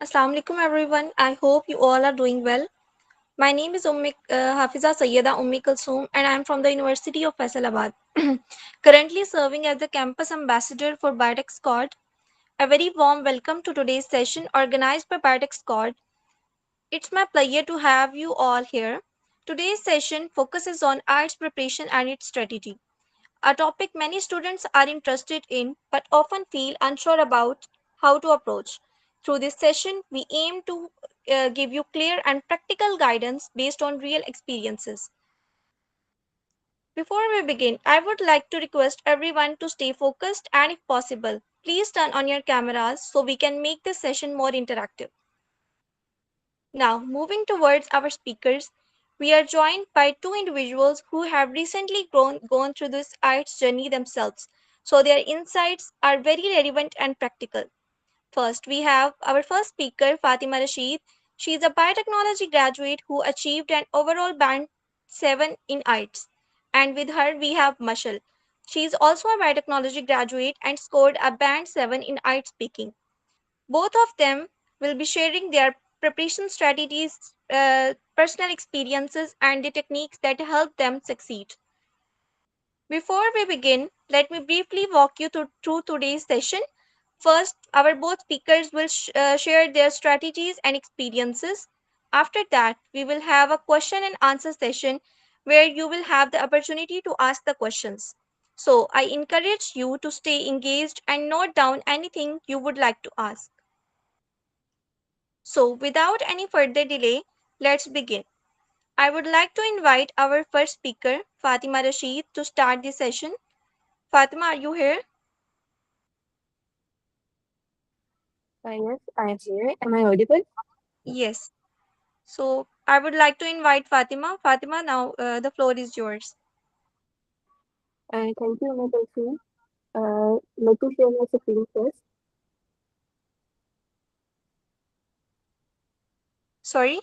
Assalamu alaikum everyone. I hope you all are doing well. My name is Hafiza Sayyeda Ummi Kulsoom and I am from the University of Faisalabad. Currently serving as the campus ambassador for Biotech Squad. A very warm welcome to today's session organized by Biotech Squad. It's my pleasure to have you all here. Today's session focuses on arts preparation and its strategy, a topic many students are interested in but often feel unsure about how to approach. Through this session, we aim to give you clear and practical guidance based on real experiences. Before we begin, I would like to request everyone to stay focused and, if possible, please turn on your cameras so we can make this session more interactive. Now, moving towards our speakers, we are joined by two individuals who have recently gone through this arts journey themselves, so their insights are very relevant and practical. First, we have our first speaker, Fatima Rashid. She is a biotechnology graduate who achieved an overall band 7 in arts. And with her, we have Mashal. She is also a biotechnology graduate and scored a band 7 in art speaking. Both of them will be sharing their preparation strategies, personal experiences, and the techniques that help them succeed. Before we begin, let me briefly walk you through today's session. First, our both speakers will share their strategies and experiences. After that, we will have a question and answer session where you will have the opportunity to ask the questions. So, I encourage you to stay engaged and note down anything you would like to ask. So, without any further delay, let's begin. I would like to invite our first speaker, Fatima Rashid, to start the session. Fatima, are you here? Yes, I am here. Am I audible? Yes. So, I would like to invite Fatima. Fatima, now the floor is yours. Thank you, Ms. Delphine. Let me share my screen first. Sorry?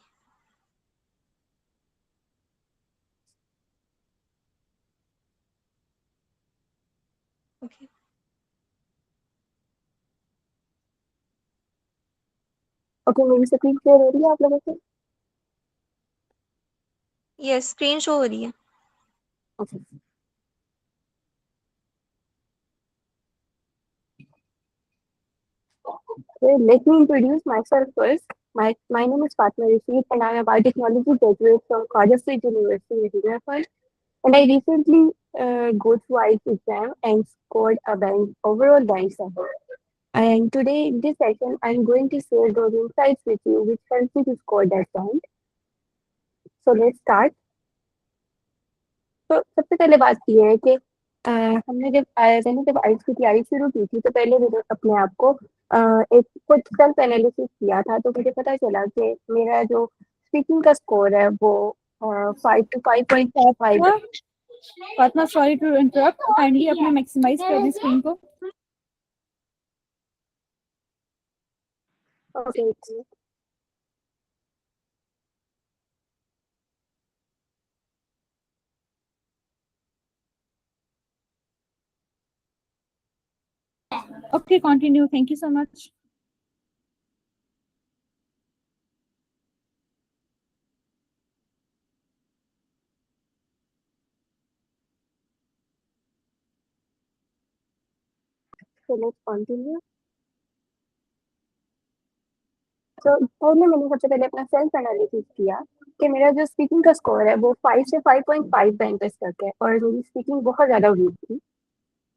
Okay. Okay, मेरी screen share हो रही है आप लोगों से? Yes, screen show हो रही है. Okay. So let me introduce myself first. My name is Fatma Rashid and I am a biotechnology graduate from Kharja State University in Hyderabad. And I recently go through IELTS exam and scored a band, overall band 7. And today in this session, I'm going to share those insights with you which helped me to score that band. So let's start. तो सबसे पहले बात ये है कि मैंने जब आइल्स की तैयारी शुरू की थी तो पहले मैंने अपने आप को एक खुद सेल्फ एनालिसिस किया था तो मुझे पता चला कि मेरा जो स्पीकिंग का स्कोर है वो 5 to 5.5 है। Fatima sorry to interrupt kindly अपने मैक्सिमाइज कर दें स्क्रीन को okay okay continue thank you so much so let's continue तो पहले मैंने सबसे पहले अपना सेल्फ एनालिसिस किया कि मेरा जो स्पीकिंग का स्कोर है वो 5 से 5.5 बैंड तक है और मेरी स्पीकिंग बहुत ज़्यादा वीक थी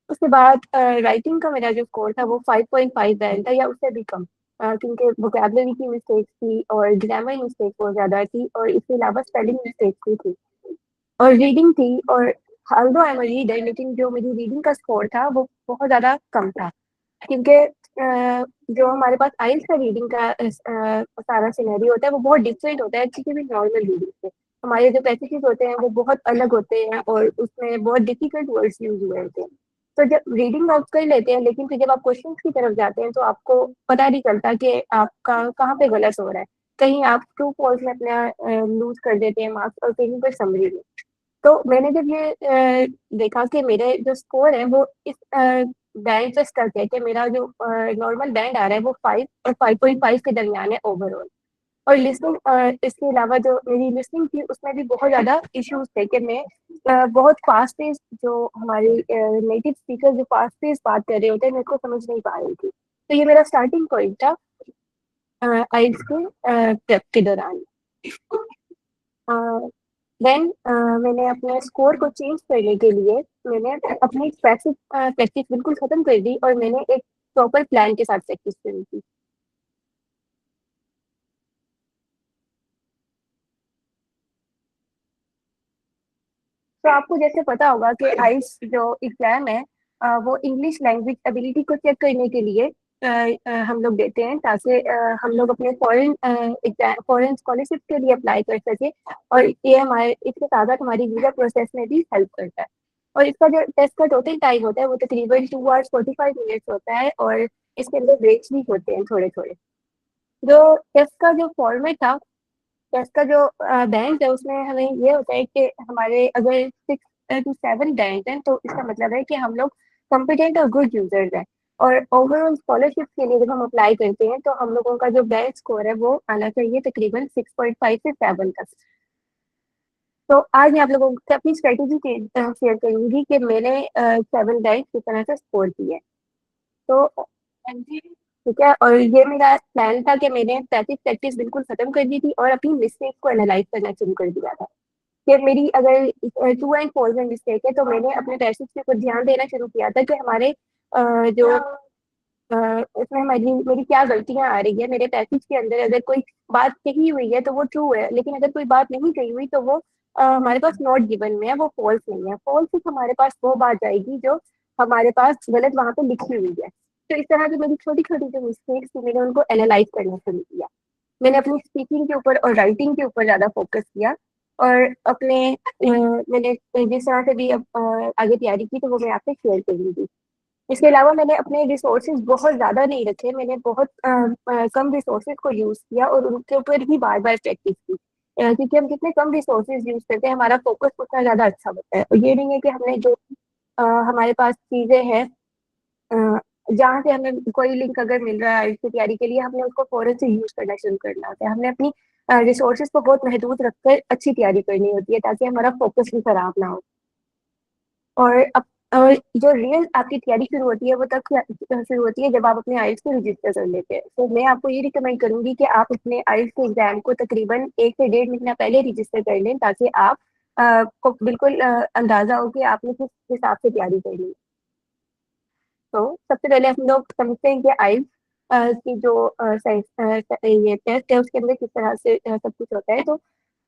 उसके बाद राइटिंग का मेरा जो स्कोर था वो 5.5 बैंड था या उससे भी कम क्योंकि वोकेबलरी की मिस्टेक्स थी और ग्रामर मिस्टेक्स बहुत ज़्यादा थी और इसके अलावा स्पेलिंग मिस्टेक्स भी थी और रीडिंग थी और although आई एम रीडर लेकिन जो मेरी रीडिंग का स्कोर था वो बहुत ज़्यादा कम था क्योंकि जो हमारे पास आइल्स का रीडिंग का सारा सिनेरियो होता है वो बहुत डिफरेंट होता है किसी भी नॉर्मल रीडिंग से हमारे जो पैसेजेस होते हैं वो बहुत अलग होते हैं और उसमें बहुत डिफिकल्ट वर्ड्स यूज हुए होते हैं तो जब रीडिंग आप कर लेते हैं, लेकिन फिर जब आप क्वेश्चन की तरफ जाते हैं तो आपको पता नहीं चलता कि आपका कहाँ पे गलत हो रहा है। कहीं आप ट्रू फॉल्स में अपना लूज कर देते हैं मार्क्स, और कहीं पर समरी में। तो मैंने जब ये देखा कि मेरे जो स्कोर है वो इस बैंड पे स्टक है, कि मेरा जो नॉर्मल बैंड आ रहा है वो 5 और 5.5 के दरमियान है ओवरऑल। और लिसनिंग, इसके अलावा जो मेरी लिसनिंग थी उसमें भी बहुत ज़्यादा इश्यूज थे, कि मैं बहुत फास्ट पेस, जो हमारे नेटिव स्पीकर जो फास्ट पेस बात कर रहे होते हैं, मेरे को समझ नहीं पा रही थी। तो ये मेरा स्टार्टिंग पॉइंट था आइल्स के प्रेप के दौरान। देन मैंने अपने स्कोर को चेंज करने के लिए मैंने अपनी प्रैक्टिस प्रैक्टिस बिल्कुल खत्म कर दी, और मैंने एक प्रॉपर प्लान के साथ प्रैक्टिस करी थी। तो आपको जैसे पता होगा कि आइल्स जो एग्जाम है वो इंग्लिश लैंग्वेज एबिलिटी को चेक करने के लिए हम लोग देते हैं, ताकि हम लोग अपने फॉरेन एग्जाम फॉरेन स्कॉलरशिप के लिए अप्लाई कर सके। और ये हमारे इसके साथ साथ हमारी वीजा प्रोसेस में भी हेल्प करता है। और इसका जो टेस्ट का टोटल टाइम होता है वो तकरीबन 2 hours 45 minutes होता है, और इसके अंदर ब्रेक्स भी होते हैं थोड़े थोड़े। जो टेस्ट का जो फॉर्मेट था, टेस्ट का जो बैंक है, उसमें हमें ये होता है कि हमारे अगर 6 to 7 बैंक हैं, तो इसका मतलब है कि हम लोग कॉम्पिटेंट और गुड यूजर्स हैं। और ओवरऑल स्कॉलरशिप के लिए जब हम अप्लाई करते हैं तो हम लोगों का जो बैंक स्कोर है वो आना चाहिए तकरीबन 6.5 से 7 तक। तो आज मैं आप लोगों से अपनी स्ट्रेटेजी शेयर करूंगी कि मैंने 7 बैंक किस तरह से स्कोर किए। तो ठीक है, और ये मेरा प्लान था कि मैंने प्रैक्टिस प्रैक्टिस बिल्कुल खत्म कर दी थी, और अपनी मिस्टेक को एनालाइज करना शुरू कर दिया था। कि मेरी अगर 2 and 4 में मिस्टेक है, तो मैंने अपने पैसेज के ऊपर ध्यान देना शुरू किया था कि हमारे जो इसमें हमारी मेरी क्या गलतियां आ रही है। मेरे पैसेज के अंदर अगर कोई बात कही हुई है तो वो ट्रू है, लेकिन अगर कोई बात नहीं कही हुई तो वो हमारे पास नॉट गिवन में है, वो फॉल्स नहीं है। फॉल्स सिर्फ हमारे पास वो बात आएगी जो हमारे पास गलत वहां पे लिखी हुई है। तो इस तरह की मेरी छोटी छोटी जो मिस्टेक्स थी, मैंने उनको एनालाइज करना शुरू किया। मैंने अपनी स्पीकिंग के ऊपर और राइटिंग के ऊपर ज्यादा फोकस किया। और मैंने जिस तरह से भी आगे तैयारी की, तो वो मैं आपसे शेयर करूंगी। इसके अलावा मैंने अपने रिसोर्सेज बहुत ज़्यादा नहीं रखे, मैंने बहुत कम रिसोर्सेज को यूज़ किया, और उनके ऊपर ही बार बार प्रैक्टिस की। क्योंकि हम जितने कम रिसोर्सेज यूज़ करते हैं, हमारा फोकस उतना ज़्यादा अच्छा होता है। और ये नहीं है कि हमने जो हमारे पास चीज़ें हैं, अ, जहाँ से हमें कोई लिंक अगर मिल रहा है इसकी तैयारी के लिए, हमने उसको फौरन से यूज़ करना शुरू करना होता है। हमने अपनी रिसोर्सेज को बहुत महदूद रखकर अच्छी तैयारी करनी होती है, ताकि हमारा फोकस भी खराब ना हो। और अब और जो रियल आपकी तैयारी शुरू होती है वो तब शुरू होती है जब आप अपने आइल्स को रजिस्टर कर लेते हैं। तो मैं आपको ये रिकमेंड करूंगी कि आप अपने आइल्स के एग्जाम को तकरीबन 1 से 1.5 महीना पहले रजिस्टर कर लें, ताकि आप को बिल्कुल अंदाजा हो कि आपने किस हिसाब से तैयारी करनी है। तो सबसे पहले हम लोग समझते हैं कि आइल्स की जो ये टेस्ट है उसके अंदर किस तरह से सब कुछ होता है। तो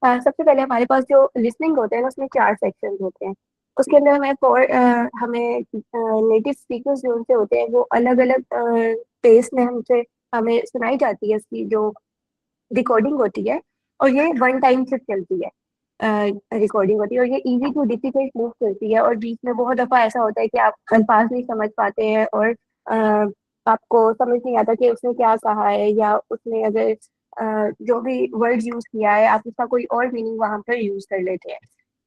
सबसे पहले हमारे पास जो लिसनिंग होता है ना, उसमें 4 सेक्शन होते हैं। उसके अंदर हमें नेटिव स्पीकर्स जो उनसे होते हैं वो अलग अलग पेस में हमसे हमें सुनाई जाती है, उसकी जो रिकॉर्डिंग होती है। और ये 1 टाइम सिर्फ चलती है, रिकॉर्डिंग होती है, और ये इजी टू डिफिकल्ट मूव करती है। और बीच में बहुत दफ़ा ऐसा होता है कि आप अल्फाज नहीं समझ पाते हैं, और आपको समझ नहीं आता कि उसने क्या कहा है, या उसने अगर जो भी वर्ड यूज किया है आप उसका कोई और मीनिंग वहां पर यूज कर लेते हैं।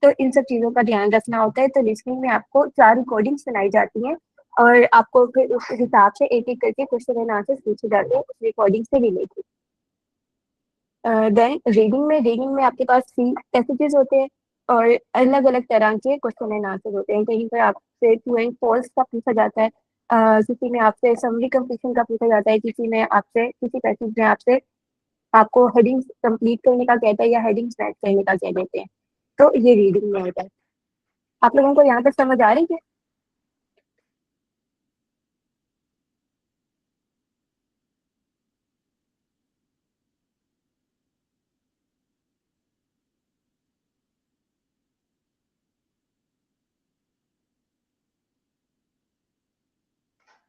तो इन सब चीज़ों का ध्यान रखना होता है। तो लिसनिंग में आपको 4 रिकॉर्डिंग सुनाई जाती हैं, और आपको फिर उस हिसाब से एक एक करके क्वेश्चन एंड आंसर पूछे जाते हैं उस रिकॉर्डिंग से रिलेटेड। देन रीडिंग में आपके पास 3 पैसेजेस होते हैं, और अलग अलग तरह के क्वेश्चन एंड आंसर होते हैं। कहीं पर आपसे ट्रू एंड फॉल्स का पूछा जाता है, किसी में आपसे समरी कंप्लीशन का पूछा जाता है, किसी पैसेज में आपसे आपको हेडिंग्स कंप्लीट करने का कहता है, या हेडिंग्स मैच करने का कह देते हैं। तो ये रीडिंग में होता है। आप लोगों को यहाँ तक समझ आ रही है?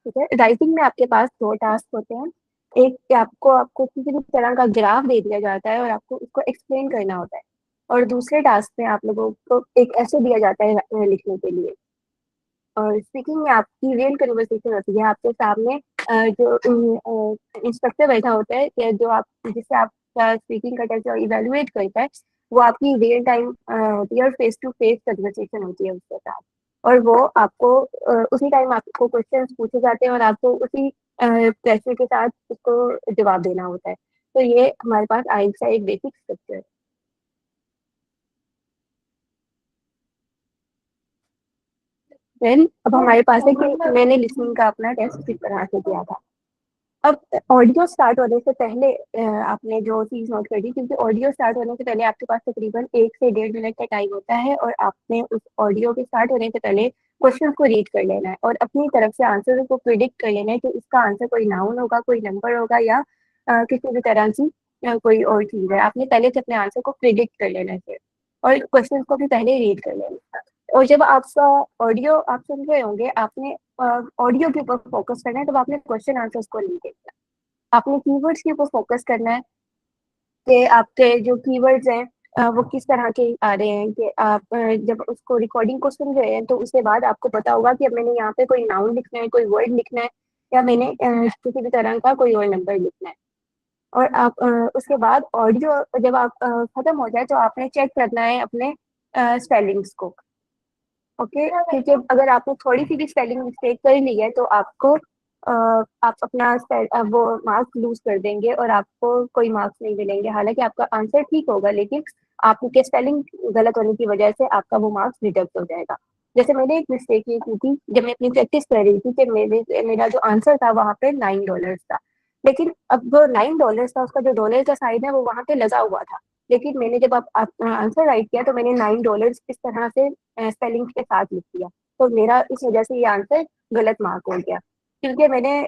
ठीक है, राइटिंग में आपके पास 2 टास्क होते हैं। एक कि आपको किसी भी तरह का ग्राफ दे दिया जाता है, और आपको उसको एक्सप्लेन करना होता है। और दूसरे टास्क में आप लोगों को एक ऐसे दिया जाता है लिखने के लिए। और स्पीकिंग में आपकी रियल कन्वर्सेशन होती है आपके सामने। जो इंस्ट्रक्टर बैठा होता है या जो आप जिससे आपका स्पीकिंग का टेस्ट इवेलुएट करता है, वो आपकी रियल टाइम होती है और फेस टू फेस कन्वर्सेशन होती है उसके साथ। और वो आपको उसी टाइम आपको क्वेश्चंस पूछे जाते हैं और आपको उसी प्रश्न के साथ उसको जवाब देना होता है। तो ये हमारे पास आइल्स का एक बेसिक स्ट्रक्चर है। देन अब हमारे पास है कि मैंने लिसनिंग का अपना टेस्ट किस तरह से किया था। अब ऑडियो स्टार्ट होने से पहले आपने जो चीज नोट कर दी, क्योंकि ऑडियो स्टार्ट होने से पहले आपके पास तकरीबन 1 से 1.5 मिनट का टाइम होता है और आपने उस ऑडियो के स्टार्ट होने से पहले क्वेश्चन को रीड कर लेना है और अपनी तरफ से आंसर को प्रिडिक्ट कर लेना है कि इसका आंसर कोई नाउन होगा, कोई नंबर होगा या किसी भी तरह की कोई और चीज है। आपने पहले से अपने आंसर को प्रिडिक्ट कर लेना है और क्वेश्चन को भी पहले रीड कर लेना है। और जब आपका ऑडियो आप सुन रहे होंगे, आपने ऑडियो के ऊपर फोकस करना है, तब आपने क्वेश्चन आंसर्स को नहीं देखना। आपने कीवर्ड्स के ऊपर फोकस करना है कि आपके जो कीवर्ड्स हैं वो किस तरह के आ रहे हैं। कि आप जब उसको रिकॉर्डिंग को सुन रहे हैं तो उसके बाद आपको पता होगा कि अब मैंने यहाँ पे कोई नाउन लिखना है, कोई वर्ड लिखना है या मैंने किसी भी तरह का कोई और नंबर लिखना है। और आप उसके बाद ऑडियो जब आप खत्म हो जाए तो आपने चेक करना है अपने स्पेलिंग्स को। ओके, क्योंकि अगर आपने थोड़ी सी भी स्पेलिंग मिस्टेक कर ली है तो आपको आप अपना वो मार्क्स लूज कर देंगे और आपको कोई मार्क्स नहीं मिलेंगे। हालांकि आपका आंसर ठीक होगा लेकिन आपके स्पेलिंग गलत होने की वजह से आपका वो मार्क्स डिडक्ट हो जाएगा। जैसे मैंने एक मिस्टेक ये की थी जब मैं अपनी प्रैक्टिस कर रही थी कि मेरा जो आंसर था वहां पे $9 था, लेकिन अब वो $9 था, उसका जो डॉलर का साइन है वो वहां पे लगा हुआ था। लेकिन मैंने जब आप आंसर राइट किया तो मैंने $9 इस तरह से स्पेलिंग के साथ लिख दिया, तो मेरा इस वजह से ये आंसर गलत मार्क हो गया, क्योंकि मैंने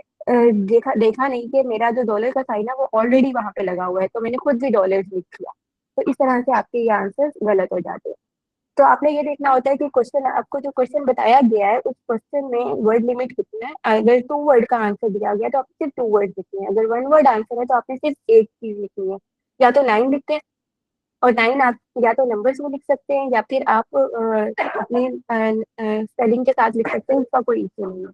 देखा देखा नहीं कि मेरा जो डॉलर का साइन है वो ऑलरेडी वहां पे लगा हुआ है, तो मैंने खुद भी डॉलर लिख दिया। तो इस तरह से आपके ये आंसर गलत हो जाते हैं। तो आपने ये देखना होता है कि क्वेश्चन आपको जो क्वेश्चन बताया गया है उस क्वेश्चन में वर्ड लिमिट कितना है। अगर 2 वर्ड का आंसर दिया गया तो आपको सिर्फ 2 वर्ड लिखने हैं। अगर 1 वर्ड आंसर है तो आपने सिर्फ एक चीज लिखनी है, या तो 9 लिखते हैं और 9 आप या तो नंबर्स में लिख सकते हैं या फिर आप अपनी स्पेलिंग के साथ लिख सकते हैं, उसका कोई इशू नहीं है।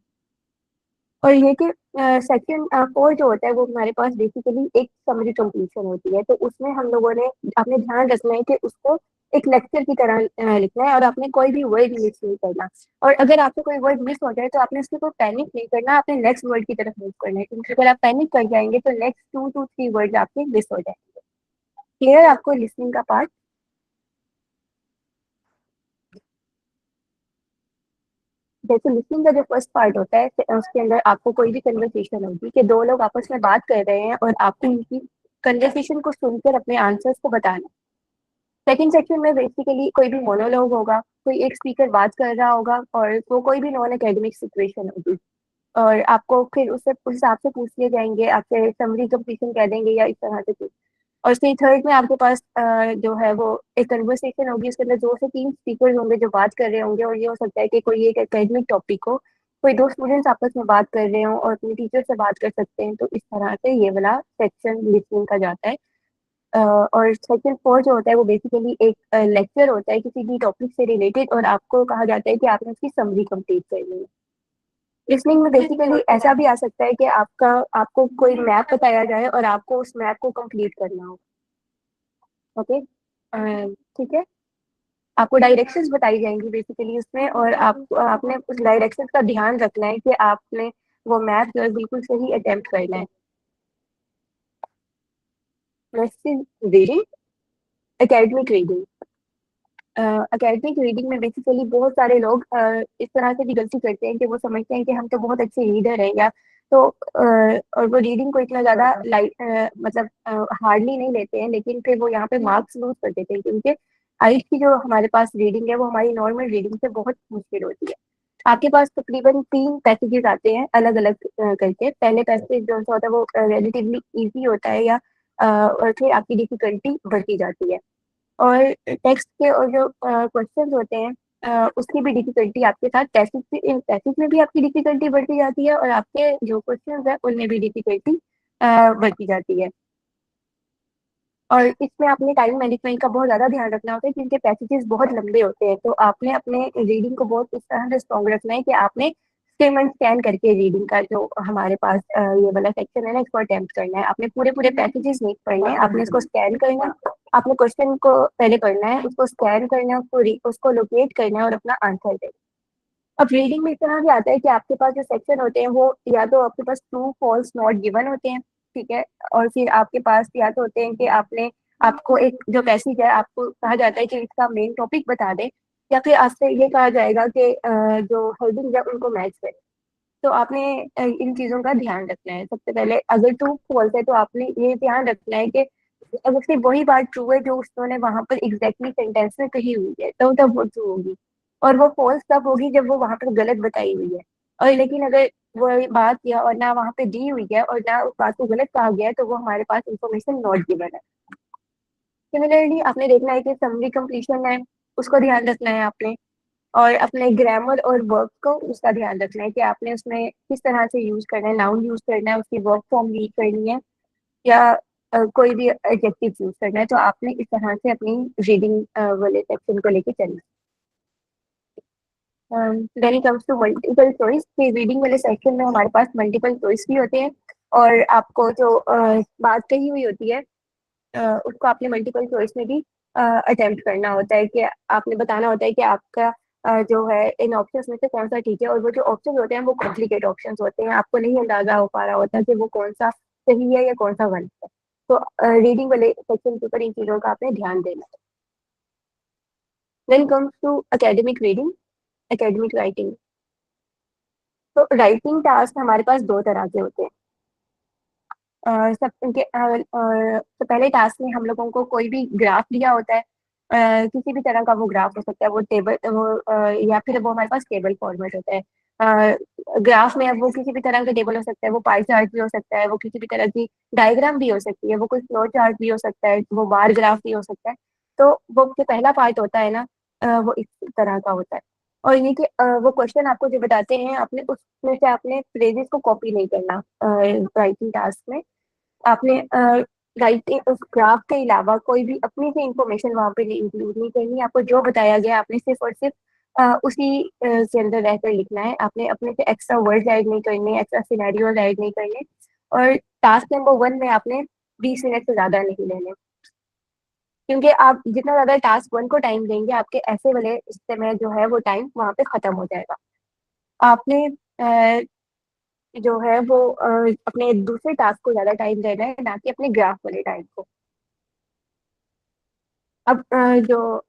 और ये कि सेक्शन 4 जो होता है वो हमारे पास बेसिकली एक समरी कंप्लीशन होती है। तो उसमें हम लोगों ने आपने ध्यान रखना है कि उसको एक लेक्चर की तरह लिखना है और आपने कोई भी वर्ड मिस नहीं करना। और अगर आपसे कोई वर्ड मिस हो जाए तो आपने उसके ऊपर पैनिक नहीं करना, आपने नेक्स्ट वर्ड की तरफ मूव करना है, क्योंकि अगर आप पैनिक कर जाएंगे तो नेक्स्ट 2 to 3 वर्ड आपके मिस हो जाएंगे। क्लियर आपको लिसनिंग का पार्ट? जैसे लिसनिंग का जो फर्स्ट पार्ट होता है उसके अंदर आपको कोई भी कन्वर्सेशन होगी कि दो लोग आपस में बात कर रहे हैं और आपको उनकी कन्वर्सेशन को सुनकर अपने आंसर्स को बताना। सेकंड सेक्शन में बेसिकली कोई भी मोनोलॉग होगा, कोई एक स्पीकर बात कर रहा होगा और वो कोई भी नॉन एकेडमिक सिचुएशन होगी और आपको फिर उससे उस हिसाब से पूछ लिए जाएंगे, आपसे समरी कंप्लीशन कह देंगे या इस तरह से कुछ। और फिर थर्ड में आपके पास जो है वो एक कन्वर्सेशन होगी, उसके अंदर 2 से 3 स्पीकर होंगे जो बात कर रहे होंगे और ये हो सकता है कि कोई एक एकेडमिक टॉपिक हो, कोई दो स्टूडेंट्स आपस में बात कर रहे हो और अपने टीचर से बात कर सकते हैं। तो इस तरह से ये वाला सेक्शन लिसनिंग का जाता है। और सेक्शन 4 जो होता है वो बेसिकली एक लेक्चर होता है किसी भी टॉपिक से रिलेटेड और आपको कहा जाता है कि आपने उसकी समरी कंप्लीट करनी है। लिसनिंग में बेसिकली ऐसा भी आ सकता है कि आपको कोई मैप बताया जाए और आपको उस मैप को कंप्लीट करना हो। ओके, ठीक है। आपको डायरेक्शंस बताई जाएंगी बेसिकली उसमें और आपने उस डायरेक्शंस का ध्यान रखना है कि आपने वो मैप जो है बिल्कुल सही अटेम्प्ट करना है। Reading, academic reading. Academic reading में बेसिकली बहुत सारे लोग इस तरह से भी गलती करते हैं कि वो समझते हैं कि हम तो बहुत अच्छे रीडर हैं या तो और वो रीडिंग को इतना ज़्यादा लाइट मतलब हार्डली नहीं लेते हैं, लेकिन फिर वो यहाँ पे मार्क्स लूज कर देते हैं, क्योंकि आइट की जो हमारे पास रीडिंग है वो हमारी नॉर्मल रीडिंग से बहुत मुश्किल होती है। आपके पास तकरीबन 3 पैसेजेस आते हैं अलग अलग करके। पहले पैसेज जो होता है वो रिलेटिवली इजी होता है या और फिर आपकी डिफिकल्टी बढ़ती जाती है। और टेक्स्ट के और जो क्वेश्चन होते हैं उसकी भी डिफिकल्टी आपके साथ पैसेज में भी आपकी डिफिकल्टी बढ़ती जाती है और आपके जो क्वेश्चन है उनमें भी डिफिकल्टी बढ़ती जाती है। और इसमें आपने टाइम मैनेजमेंट का बहुत ज़्यादा ध्यान रखना होता है क्योंकि पैसेजेस बहुत लंबे होते हैं। तो आपने अपने रीडिंग को बहुत इस तरह से स्ट्रॉन्ग रखना है कि आपने स्कैन करके रीडिंग का जो हमारे पास ये वाला सेक्शन है ना, इसको अटेम्प्ट करना है। आपने पूरे पूरे पैसेजेस नहीं पढ़ने हैं, आपने इसको स्कैन करना है। आपने क्वेश्चन को पहले पढ़ना है, उसको स्कैन करना है, उसको लोकेट करना है और अपना आंसर देना। अब रीडिंग में इस तरह से आता है कि आपके पास जो सेक्शन होते हैं वो या तो आपके पास ट्रू फॉल्स नॉट गिवन होते हैं, ठीक है, और फिर आपके पास या तो होते हैं कि आपको एक जो पैसेज है आपको कहा जाता है कि इसका मेन टॉपिक बता दे, या फिर आपसे ये कहा जाएगा कि जो हेडिंग है उनको मैच करें। तो आपने इन चीजों का ध्यान रखना है। सबसे पहले अगर ट्रू फॉल्स है तो आपने ये ध्यान रखना है कि अगर सिर्फ वही बात ट्रू है जो उन्होंने वहां पर एग्जैक्टली सेंटेंस में कही हुई है तो तब वो ट्रू होगी, और वो फॉल्स तब होगी जब वो वहां पर गलत बताई हुई है। और लेकिन अगर वो बात या और ना वहां पे दी हुई है और ना उस बात को गलत कहा गया है तो वो हमारे पास इंफॉर्मेशन नॉट गिवन है। सिमिलरली आपने देखना है कि समरी कंप्लीशन है, उसको ध्यान रखना है आपने, और अपने ग्रामर और वर्क को उसका ध्यान रखना है कि आपने उसमें किस तरह से यूज करना है, नाउन यूज करना है, उसकी वर्क फॉर्म यूज करनी है, या कोई भी एडजेक्टिव यूज करना है। तो आपने इस तरह से अपनी रीडिंग वाले सेक्शन को लेके चलना है। When it comes to multiple choice, कि रीडिंग वाले सेक्शन में हमारे पास मल्टीपल चॉइस भी होते हैं, और आपको जो बात कही हुई होती है उसको आपने मल्टीपल चॉइस में भी अटेम्प्ट करना होता है, कि आपने बताना होता है कि आपका जो है इन ऑप्शंस में से कौन सा ठीक है। और वो जो ऑप्शन होते हैं वो कॉम्प्लिकेट ऑप्शंस होते हैं, आपको नहीं अंदाजा हो पा रहा होता कि वो कौन सा सही है या कौन सा गलत है। तो रीडिंग वाले सेक्शन के ऊपर इन चीज़ों का आपने ध्यान देना है। Then comes to academic reading, academic writing. तो राइटिंग टास्क हमारे पास दो तरह के होते हैं। सब उनके तो पहले टास्क में हम लोगों को कोई भी ग्राफ दिया होता है, किसी भी तरह का वो ग्राफ हो सकता है, वो टेबल वो या फिर वो हमारे पास टेबल फॉर्मेट होता है। ग्राफ में अब वो किसी भी तरह का टेबल हो सकता है, वो पाई चार्ट भी हो सकता है, वो किसी भी तरह की डायग्राम भी हो सकती है, वो कोई फ्लो चार्ट भी हो सकता है, वो बार ग्राफ भी हो सकता है। तो वो जो पहला पार्ट होता है ना, वो इस तरह का होता है। और ये कि वो क्वेश्चन आपको जो बताते हैं आपने उसमें से आपने फ्रेजेस को कॉपी नहीं करना राइटिंग टास्क में। आपने राइटिंग उस ग्राफ के अलावा कोई भी अपनी से इंफॉर्मेशन वहां पे इंक्लूड नहीं करनी। आपको जो बताया गया आपने सिर्फ और सिर्फ उसी के अंदर रहकर लिखना है। आपने अपने से एक्स्ट्रा वर्ड ऐड नहीं करने, एक्स्ट्रा सिनेरियोज ऐड नहीं करने। और टास्क नंबर 1 में आपने 20 मिनट से ज्यादा नहीं लेने, क्योंकि आप जितना ज्यादा टास्क 1 को टाइम देंगे आपके ऐसे वाले हिस्से में जो है वो टाइम वहां पे खत्म हो जाएगा। आपने जो है वो अपने दूसरे टास्क को ज्यादा टाइम देना है, ना कि अपने ग्राफ वाले टाइम को। अब जो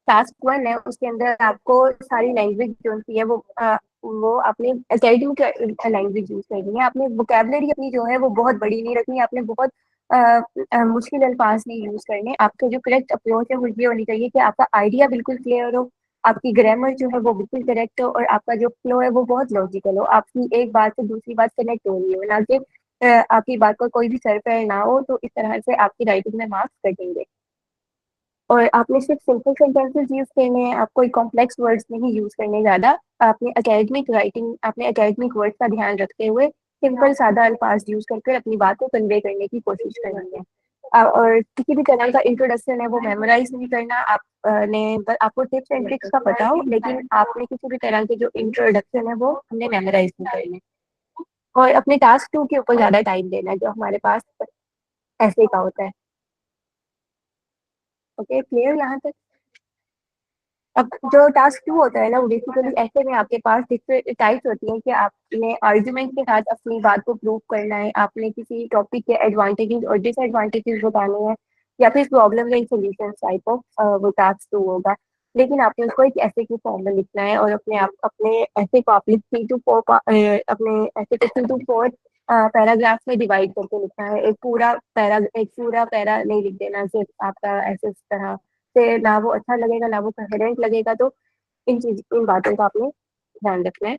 टास्क 1 है उसके अंदर आपको सारी लैंग्वेज जो होती है वो आपने एकेडमिक लैंग्वेज यूज करनी है। आपने वोकेबलरी अपनी जो है वो बहुत बड़ी नहीं रखनी, आपने बहुत मुश्किल अल्फाज नहीं यूज करने। आपका जो करेक्ट अप्रोच है वो ये होनी चाहिए कि आपका आइडिया बिल्कुल क्लियर हो, आपकी ग्रामर जो है वो बिल्कुल करेक्ट हो, और आपका जो फ्लो है वो बहुत लॉजिकल हो, आपकी एक बात से दूसरी बात कनेक्ट हो रही हो, ना कि आपकी बात का कोई भी सर पैर ना हो। तो इस तरह से आपकी राइटिंग में मार्क्स कटेंगे। और आपने सिर्फ सिंपल सेंटेंसेस यूज करने हैं, आप कोई कॉम्प्लेक्स वर्ड्स नहीं यूज करने ज्यादा। आपने एकेडमिक राइटिंग, आपने एकेडमिक वर्ड्स का ध्यान रखते हुए सिंपल सादा अल्फाज यूज करके अपनी बात को कन्वे करने की कोशिश करनी है। और किसी भी तरह का इंट्रोडक्शन है वो मेमोराइज नहीं करना। आपको टिप्स एंड ट्रिक्स का पता हो, लेकिन आपने किसी भी तरह के जो इंट्रोडक्शन है वो हमने मेमोराइज नहीं करने। और अपने टास्क 2 के ऊपर ज्यादा टाइम देना है जो हमारे पास ऐसे का होता है। ओके, क्लियर यहाँ तक? अब जो टास्क 2 होता है ना वो बेसिकली ऐसे में आपके पास डिफरेंट टाइप्स होती हैं कि आपने आर्गुमेंट के साथ अपनी बात को प्रूव करना है, आपने किसी टॉपिक के एडवांटेजेस और डिसएडवांटेजेस बताने हैं, या फिर problem and solution type of वो टास्क 2 होगा। लेकिन आपने उसको एक ऐसे की फॉर्म में लिखना है, और अपने ऐसे को आपने 3 to 4 अपने ऐसे को 2 to 4 पैराग्राफ में डिवाइड करके लिखना है। एक पूरा पैरा नहीं लिख देना सिर्फ आपका ऐसे इस तरह से, ना वो अच्छा लगेगा ना वो कोहेरेंट लगेगा। तो इन बातों का आपने ध्यान रखना है।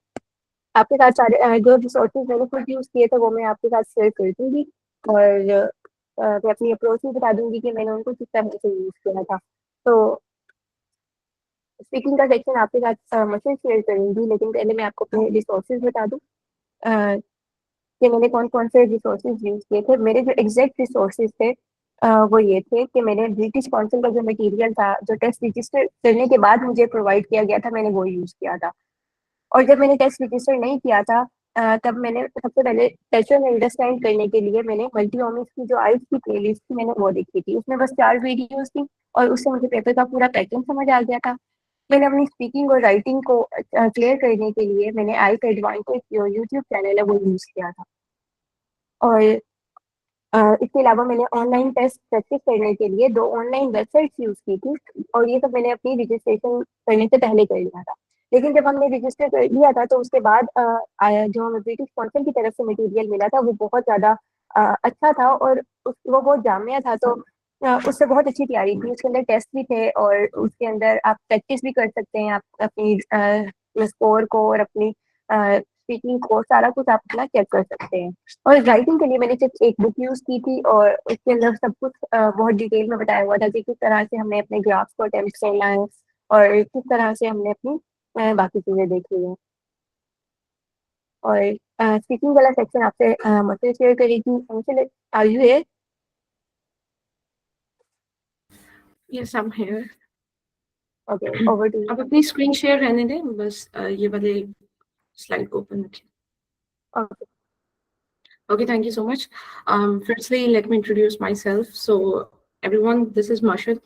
आपके साथ सारे जो रिसोर्सेज मैंने खुद यूज किए थे वो मैं आपके साथ शेयर कर दूंगी, और मैं अपनी अप्रोच भी बता दूंगी कि मैंने उनको किस तरह से यूज किया था। तो स्पीकिंग का सेक्शन आपके साथ मशीन शेयर करूंगी, लेकिन पहले मैं आपको अपने रिसोर्सेज बता दूं कि मैंने कौन कौन से रिसोर्सेज यूज किए थे। मेरे जो एग्जैक्ट रिसोर्सेज थे वो ये थे कि मैंने ब्रिटिश काउंसिल का जो मटेरियल था, जो टेस्ट रजिस्टर करने के बाद मुझे प्रोवाइड किया गया था, मैंने वो यूज़ किया था। और जब मैंने टेस्ट रजिस्टर नहीं किया था, तब मैंने सबसे पहले टेक्सचर में अंडरस्टैंड करने के लिए मैंने मल्टी-ओमिक्स की जो आइल्स की प्लेलिस्ट थी, मैंने वो देखी थी। उसमें बस 4 वीडियोज़ थी और उससे मुझे पेपर का पूरा पैटर्न समझ आ गया था। मैंने अपनी स्पीकिंग और राइटिंग को क्लियर करने के लिए मैंने आइल्स एडवांटेज जो यूट्यूब चैनल है वो यूज़ किया था। और इसके अलावा मैंने ऑनलाइन टेस्ट प्रैक्टिस करने के लिए 2 ऑनलाइन वेबसाइट्स यूज़ की थी और ये सब मैंने अपनी रजिस्ट्रेशन करने से पहले कर लिया था। लेकिन जब हमने रजिस्टर कर लिया था तो उसके बाद जो हमें ब्रिटिश काउंसिल की तरफ से मटेरियल मिला था वो बहुत ज़्यादा अच्छा था और वो बहुत जामिया था, तो उससे बहुत अच्छी तैयारी थी। उसके अंदर टेस्ट भी थे और उसके अंदर आप प्रैक्टिस भी कर सकते हैं, आप अपनी स्कोर को और अपनी स्पीकिंग को सारा कुछ आप अपना चेक कर सकते हैं। और राइटिंग के लिए मैंने सिर्फ एक बुक यूज़ की थी और उसके अंदर सब कुछ बहुत डिटेल में बताया हुआ था कि किस तरह से हमने अपने ग्राफ्स को अटेम्प्ट करना है और किस तरह से हमने अपनी बाकी चीज़ें देखी हैं। और स्पीकिंग वाला सेक्शन आपसे मुझसे शेयर करेगी Anshul. Are you here? Yes, I'm here. Okay, over to आप अपनी स्क्रीन शेयर रहने दें, बस ये वाले स्लाइड को ओपन रखें. You. Okay, thank you so much. Firstly, let me introduce myself. So, everyone, this is Marshall,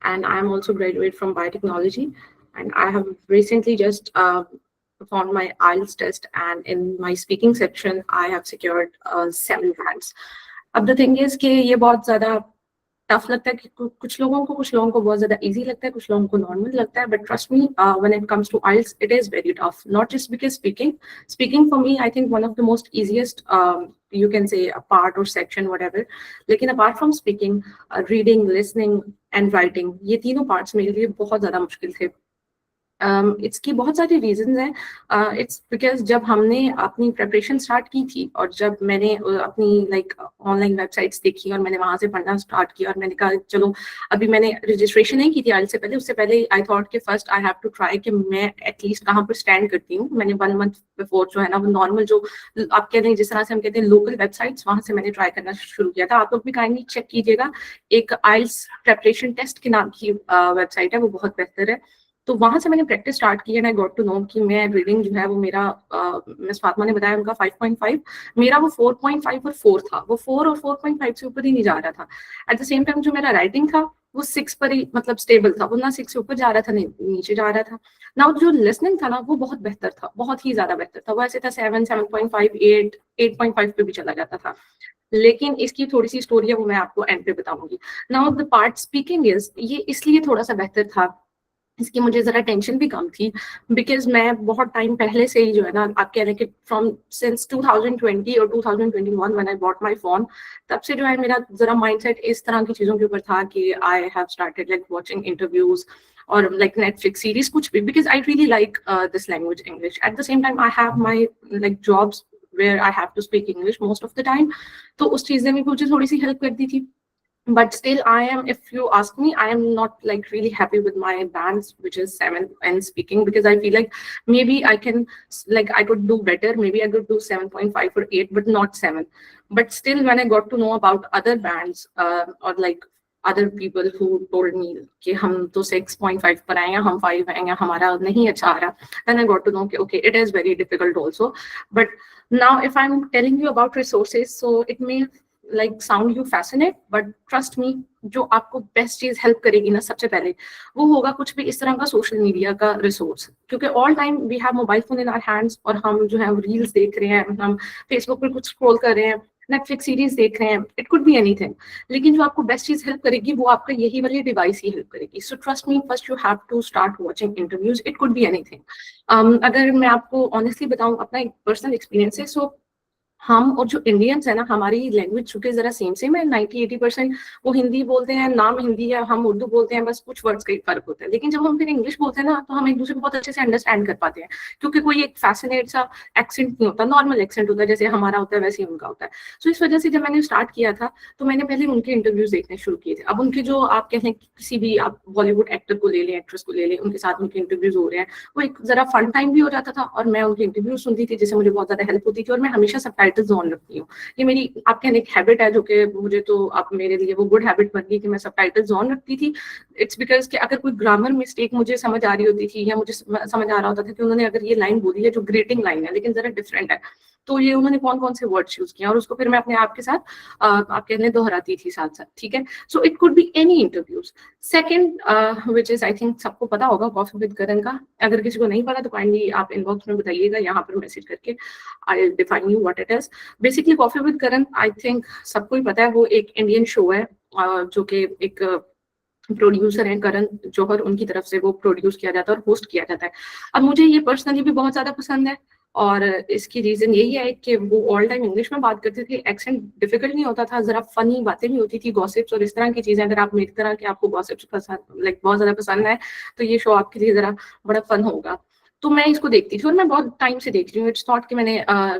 and I'm also graduate from biotechnology, and I have recently just performed my IELTS test, and in my speaking section, I have secured 7 ranks. अब the thing is कि ये बहुत ज़्यादा tough लगता है कि कुछ लोगों को बहुत ज्यादा इजी लगता है, कुछ लोगों को नॉर्मल लगता है, but trust me when it comes to IELTS it is very tough, not just because speaking for me I think one of the most easiest you can say a part or section whatever, लेकिन apart from speaking, reading, listening and writing, ये तीनों parts मेरे लिए बहुत ज्यादा मुश्किल थे. इसकी बहुत सारी रीजंस हैं. इट्स बिकॉज जब हमने अपनी प्रिपरेशन स्टार्ट की थी और जब मैंने अपनी ऑनलाइन वेबसाइट्स देखी और मैंने वहां से पढ़ना स्टार्ट किया और मैंने कहा चलो, अभी मैंने रजिस्ट्रेशन नहीं की थी IELTS से पहले, उससे पहले आई थॉट कि first I have to try कि मैं एटलीस्ट कहाँ पर स्टैंड करती हूँ. मैंने 1 मंथ बिफोर जो है ना, वो नॉर्मल जो आप कहते हैं, जिस तरह से हम कहते हैं लोकल वेबसाइट्स, वहां से मैंने ट्राई करना शुरू किया था. आप लोग भी काइंडली चेक कीजिएगा, एक IELTS प्रेपरेशन टेस्ट के नाम की वेबसाइट है, वो बहुत बेहतर है. तो वहां से मैंने प्रैक्टिस स्टार्ट की and I got to know कि मैं रीडिंग जो है वो मेरा मिस फातिमा ने बताया उनका 5.5, मेरा वो 4.5 और 4 था. वो 4 और 4.5 से ऊपर ही नहीं जा रहा था. एट द सेम टाइम जो मेरा राइटिंग था वो 6 पर ही मतलब स्टेबल था, वो ना 6 से ऊपर जा रहा था नहीं नीचे जा रहा था. ना जो लिसनिंग था ना वो बहुत बेहतर था, बहुत ही ज्यादा बेहतर था. वो ऐसे था 7, 7.5, 8, 8.5 पे भी चला जाता था. लेकिन इसकी थोड़ी सी स्टोरी है, वो मैं आपको एंड पे बताऊंगी. Now the part speaking is, ये इसलिए थोड़ा सा बेहतर था, इसकी मुझे जरा टेंशन भी कम थी, बिकॉज मैं बहुत टाइम पहले से ही जो है ना, आप कह रहे हैं कि फ्रॉम सिंस 2020 और 2021 when I bought my phone, तब से जो है मेरा जरा माइंडसेट इस तरह की चीजों के ऊपर था कि I have started like watching interviews और लाइक नेटफ्लिक्स सीरीज कुछ भी, because I really like this language English. At the same time I have my like jobs where I have to speak English most of the time, तो उस चीज ने भी मुझे थोड़ी सी हेल्प कर दी थी. But still I am, if you ask me, I am not like really happy with my bands which is 7 and speaking, because I feel like maybe I can, like I could do better, maybe I could do 7.5 or 8 but not 7. But still when I got to know about other bands or like other people who told me कि हम तो 6.5 पर आए हैं, हम 5 हैं, हमारा नहीं अच्छा आ रहा, then I got to know कि okay, it is very difficult also. But now if I'm telling you about resources, so it may like sound you fascinate, but trust me, जो आपको बेस्ट चीज हेल्प करेगी ना सबसे पहले, वो होगा कुछ भी इस तरह का सोशल मीडिया का रिसोर्स. क्योंकि all time we have mobile phone in our hands और हम जो है रील्स देख रहे हैं, हम फेसबुक पर कुछ स्क्रॉल कर रहे हैं, नेटफ्लिक्स सीरीज देख रहे हैं, इट कुड बी एनीथिंग. लेकिन जो आपको बेस्ट चीज हेल्प करेगी वो आपका यही वाली डिवाइस ही हेल्प करेगी. So trust me, first you have to start watching interviews, it could be anything. अगर मैं आपको ऑनेस्टली बताऊं अपना एक पर्सनल एक्सपीरियंस है, सो हम और जो इंडियंस है ना, हमारी लैंग्वेज चूंकि जरा सेम है, 90-80% वो हिंदी बोलते हैं, नाम हिंदी है, हम उर्दू बोलते हैं, बस कुछ वर्ड्स का ही फर्क होता है. लेकिन जब हम फिर इंग्लिश बोलते हैं ना, तो हम एक दूसरे को बहुत अच्छे से अंडरस्टैंड कर पाते हैं, क्योंकि कोई एक फैसिनेट सा एक्सेंट नहीं होता, नॉर्मल एक्सेंट होता है, जैसे हमारा होता है वैसे ही उनका होता है. सो इस वजह से जब मैंने स्टार्ट किया था तो मैंने पहले उनके इंटरव्यूज देखने शुरू किए थे. अब उनके जो आप कहते हैं किसी भी आप बॉलीवुड एक्टर को ले लें, एक्ट्रेस को ले लें, उनके साथ उनके इंटरव्यूज हो रहे हैं, वो एक जरा फन टाइम भी हो जाता था और मैं उनके इंटरव्यूज सुनती थी जिससे मुझे बहुत ज्यादा हेल्प होती थी. और मैं हमेशा सब टाइटल्स ऑन रखती हूँ। ये मेरी आप कहने एक हैबिट है जो कि मुझे तो अब मेरे लिए वो गुड हैबिट बन गई कि मैं सब टाइटल्स ऑन रखती थी। इट्स बिकॉज कि अगर कोई ग्रामर मिस्टेक मुझे समझ आ रही होती थी या मुझे समझ आ रहा होता था कि उन्होंने अगर ये लाइन बोली है जो ग्रेटिंग लाइन है लेकिन जरा डिफरेंट है, तो ये उन्होंने कौन कौन से वर्ड्स यूज किए और उसको फिर मैं अपने आप के साथ आप कहने दोहराती थी साथ साथ, ठीक है। So it could be any interviews. Second which is I think सबको पता होगा कॉफी विद करण का, अगर किसी को नहीं पता तो काइंडली आप इनबॉक्स में बताइएगा, यहाँ पर मैसेज करके I define you what it is. Basically coffee with Karan I think सबको ही पता है, वो एक इंडियन शो है जो कि एक प्रोड्यूसर है करण जौहर, उनकी तरफ से वो प्रोड्यूस किया जाता है और होस्ट किया जाता है। अब मुझे ये पर्सनली भी बहुत ज्यादा पसंद है और इसकी रीजन यही है कि वो ऑल टाइम इंग्लिश में बात करते थे, एक्सेंट डिफिकल्ट नहीं होता था, जरा फनी बातें भी होती थी, गॉसिप्स और इस तरह की चीजें। अगर आप मेरी तरह कि आपको गॉसिप्स पसंद लाइक बहुत ज्यादा पसंद है तो ये शो आपके लिए जरा बड़ा फन होगा। तो मैं इसको देखती थी और मैं बहुत टाइम से देख रही हूँ। इट्स नॉट कि मैंने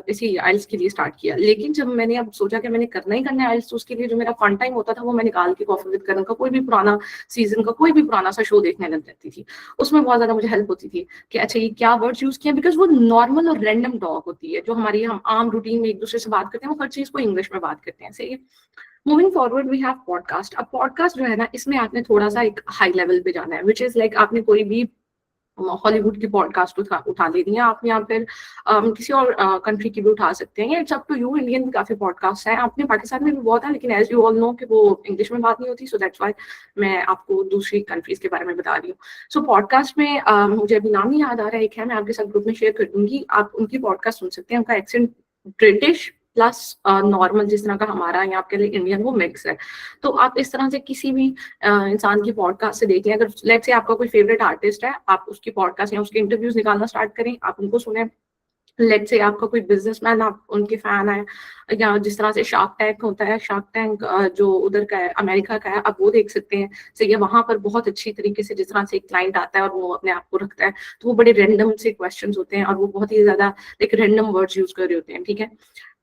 इसी आइल्स के लिए स्टार्ट किया, लेकिन जब मैंने अब सोचा कि मैंने करना ही करना है आइल्स, तो उसके लिए जो मेरा फन टाइम होता था वो मैं निकाल के कॉफी विद करण का कोई भी पुराना सीजन का कोई भी पुराना सा शो देखने लग जाती थी। उसमें बहुत ज्यादा मुझे हेल्प होती थी कि अच्छा ये क्या वर्ड्स यूज किए, बिकॉज वो नॉर्मल और रैंडम टॉक होती है जो हमारी हम आम रूटीन में एक दूसरे से बात करते हैं, वो हर चीज को इंग्लिश में बात करते हैं, सही है। Moving forward we have podcast. अब पॉडकास्ट जो है ना, इसमें आपने थोड़ा सा एक हाई लेवल पे जाना है, विच इज लाइक आपने कोई भी हॉलीवुड की पॉडकास्ट उठा लेनी है आप, या फिर किसी और कंट्री की भी उठा सकते हैं। It's up to you. Indian भी काफी पॉडकास्ट हैं, अपने पाकिस्तान में भी बहुत है, लेकिन एज यू ऑल नो कि वो इंग्लिश में बात नहीं होती, सो दैट्स व्हाई मैं आपको दूसरी कंट्रीज के बारे में बता रही हूँ। सो पॉडकास्ट में मुझे अभी नाम नहीं याद आ रहा है, एक है, मैं आपके साथ ग्रुप में शेयर कर दूंगी, आप उनकी पॉडकास्ट सुन सकते हैं। उनका एक्सेंट ब्रिटिश प्लस नॉर्मल जिस तरह का हमारा यहाँ के लिए इंडियन वो मिक्स है। तो आप इस तरह से किसी भी इंसान की पॉडकास्ट से देख लें। अगर लेट्स से आपका कोई फेवरेट आर्टिस्ट है, आप उसकी पॉडकास्ट या उसके इंटरव्यूज निकालना स्टार्ट करें, आप उनको सुने। लेट्स से आपका कोई बिजनेसमैन, आप उनके फैन है, या जिस तरह से शार्क टैंक होता है, शार्क टैंक जो उधर का है अमेरिका का है, आप वो देख सकते हैं। सही है, वहां पर बहुत अच्छी तरीके से जिस तरह से एक क्लाइंट आता है और वो अपने आप को रखता है, तो वो बड़े रैंडम से क्वेश्चंस होते हैं और वो बहुत ही ज्यादा एक रैंडम वर्ड्स यूज कर रहे होते हैं, ठीक है।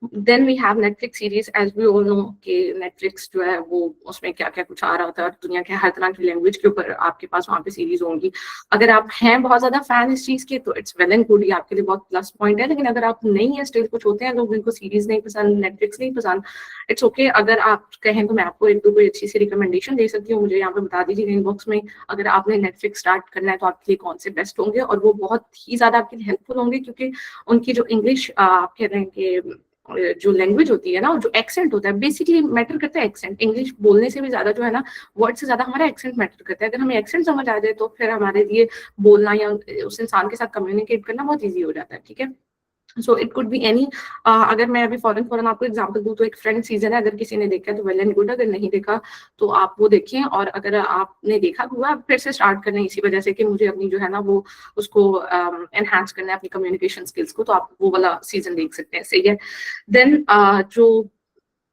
Then we have Netflix series, as we all know कि नेटफ्लिक्स जो है वो उसमें क्या क्या कुछ आ रहा होता है, और दुनिया के हर तरह की लैंग्वेज के ऊपर आपके पास वहाँ पे सीरीज होंगी। अगर आप हैं बहुत ज्यादा फैन इस चीज के तो इट्स वेल एंड गुड, ये आपके लिए बहुत प्लस पॉइंट है। लेकिन अगर आप नहीं है, स्टिल कुछ होते हैं लोग जिनको सीरीज नहीं पसंद, नेटफ्लिक्स नहीं पसंद, इट्स ओके। अगर आप कहें तो मैं आपको एक दो कोई अच्छी सी रिकमेंडेशन दे सकती हूँ, मुझे यहाँ पे बता दीजिए इनबॉक्स में। अगर आपने नेटफ्लिक्स स्टार्ट करना है तो आपके लिए कौन से बेस्ट होंगे, और वो बहुत ही ज्यादा आपके लिए हेल्पफुल होंगे, क्योंकि उनकी जो इंग्लिश आप कह रहे हैं कि जो लैंग्वेज होती है ना, जो एक्सेंट होता है, बेसिकली मैटर करता है एक्सेंट। इंग्लिश बोलने से भी ज्यादा जो है ना, वर्ड से ज्यादा हमारा एक्सेंट मैटर करता है। अगर हमें एक्सेंट समझ आ जाए तो फिर हमारे लिए बोलना या उस इंसान के साथ कम्युनिकेट करना बहुत ईजी हो जाता है, ठीक है। So it could be any. अगर मैं अभी फौरन आपको एग्जांपल दूं तो एक फ्रेंड सीजन है, अगर किसी ने देखा है तो वेल एंड गुड, अगर नहीं देखा तो आप वो देखिए। और अगर आपने देखा हुआ फिर से स्टार्ट करना है, इसी वजह से कि मुझे अपनी जो है ना वो उसको एनहांस करना है अपनी कम्युनिकेशन स्किल्स को, तो आप वो वाला सीजन देख सकते हैं, सही है। देन जो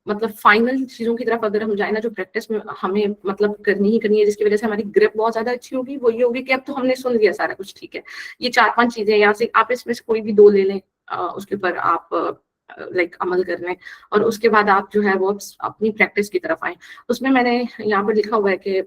मतलब फाइनल चीजों की तरफ अगर हम जाए ना, जो प्रैक्टिस में हमें मतलब करनी ही करनी है, जिसकी वजह से हमारी ग्रिप बहुत ज्यादा अच्छी होगी, वो ये होगी कि अब तो हमने सुन लिया सारा कुछ, ठीक है। ये 4-5 चीजें यहाँ से आप इसमें से कोई भी 2 ले लें, उसके ऊपर आप लाइक अमल कर लें, और उसके बाद आप जो है वो अपनी प्रैक्टिस की तरफ आए। उसमें मैंने यहाँ पर लिखा हुआ है कि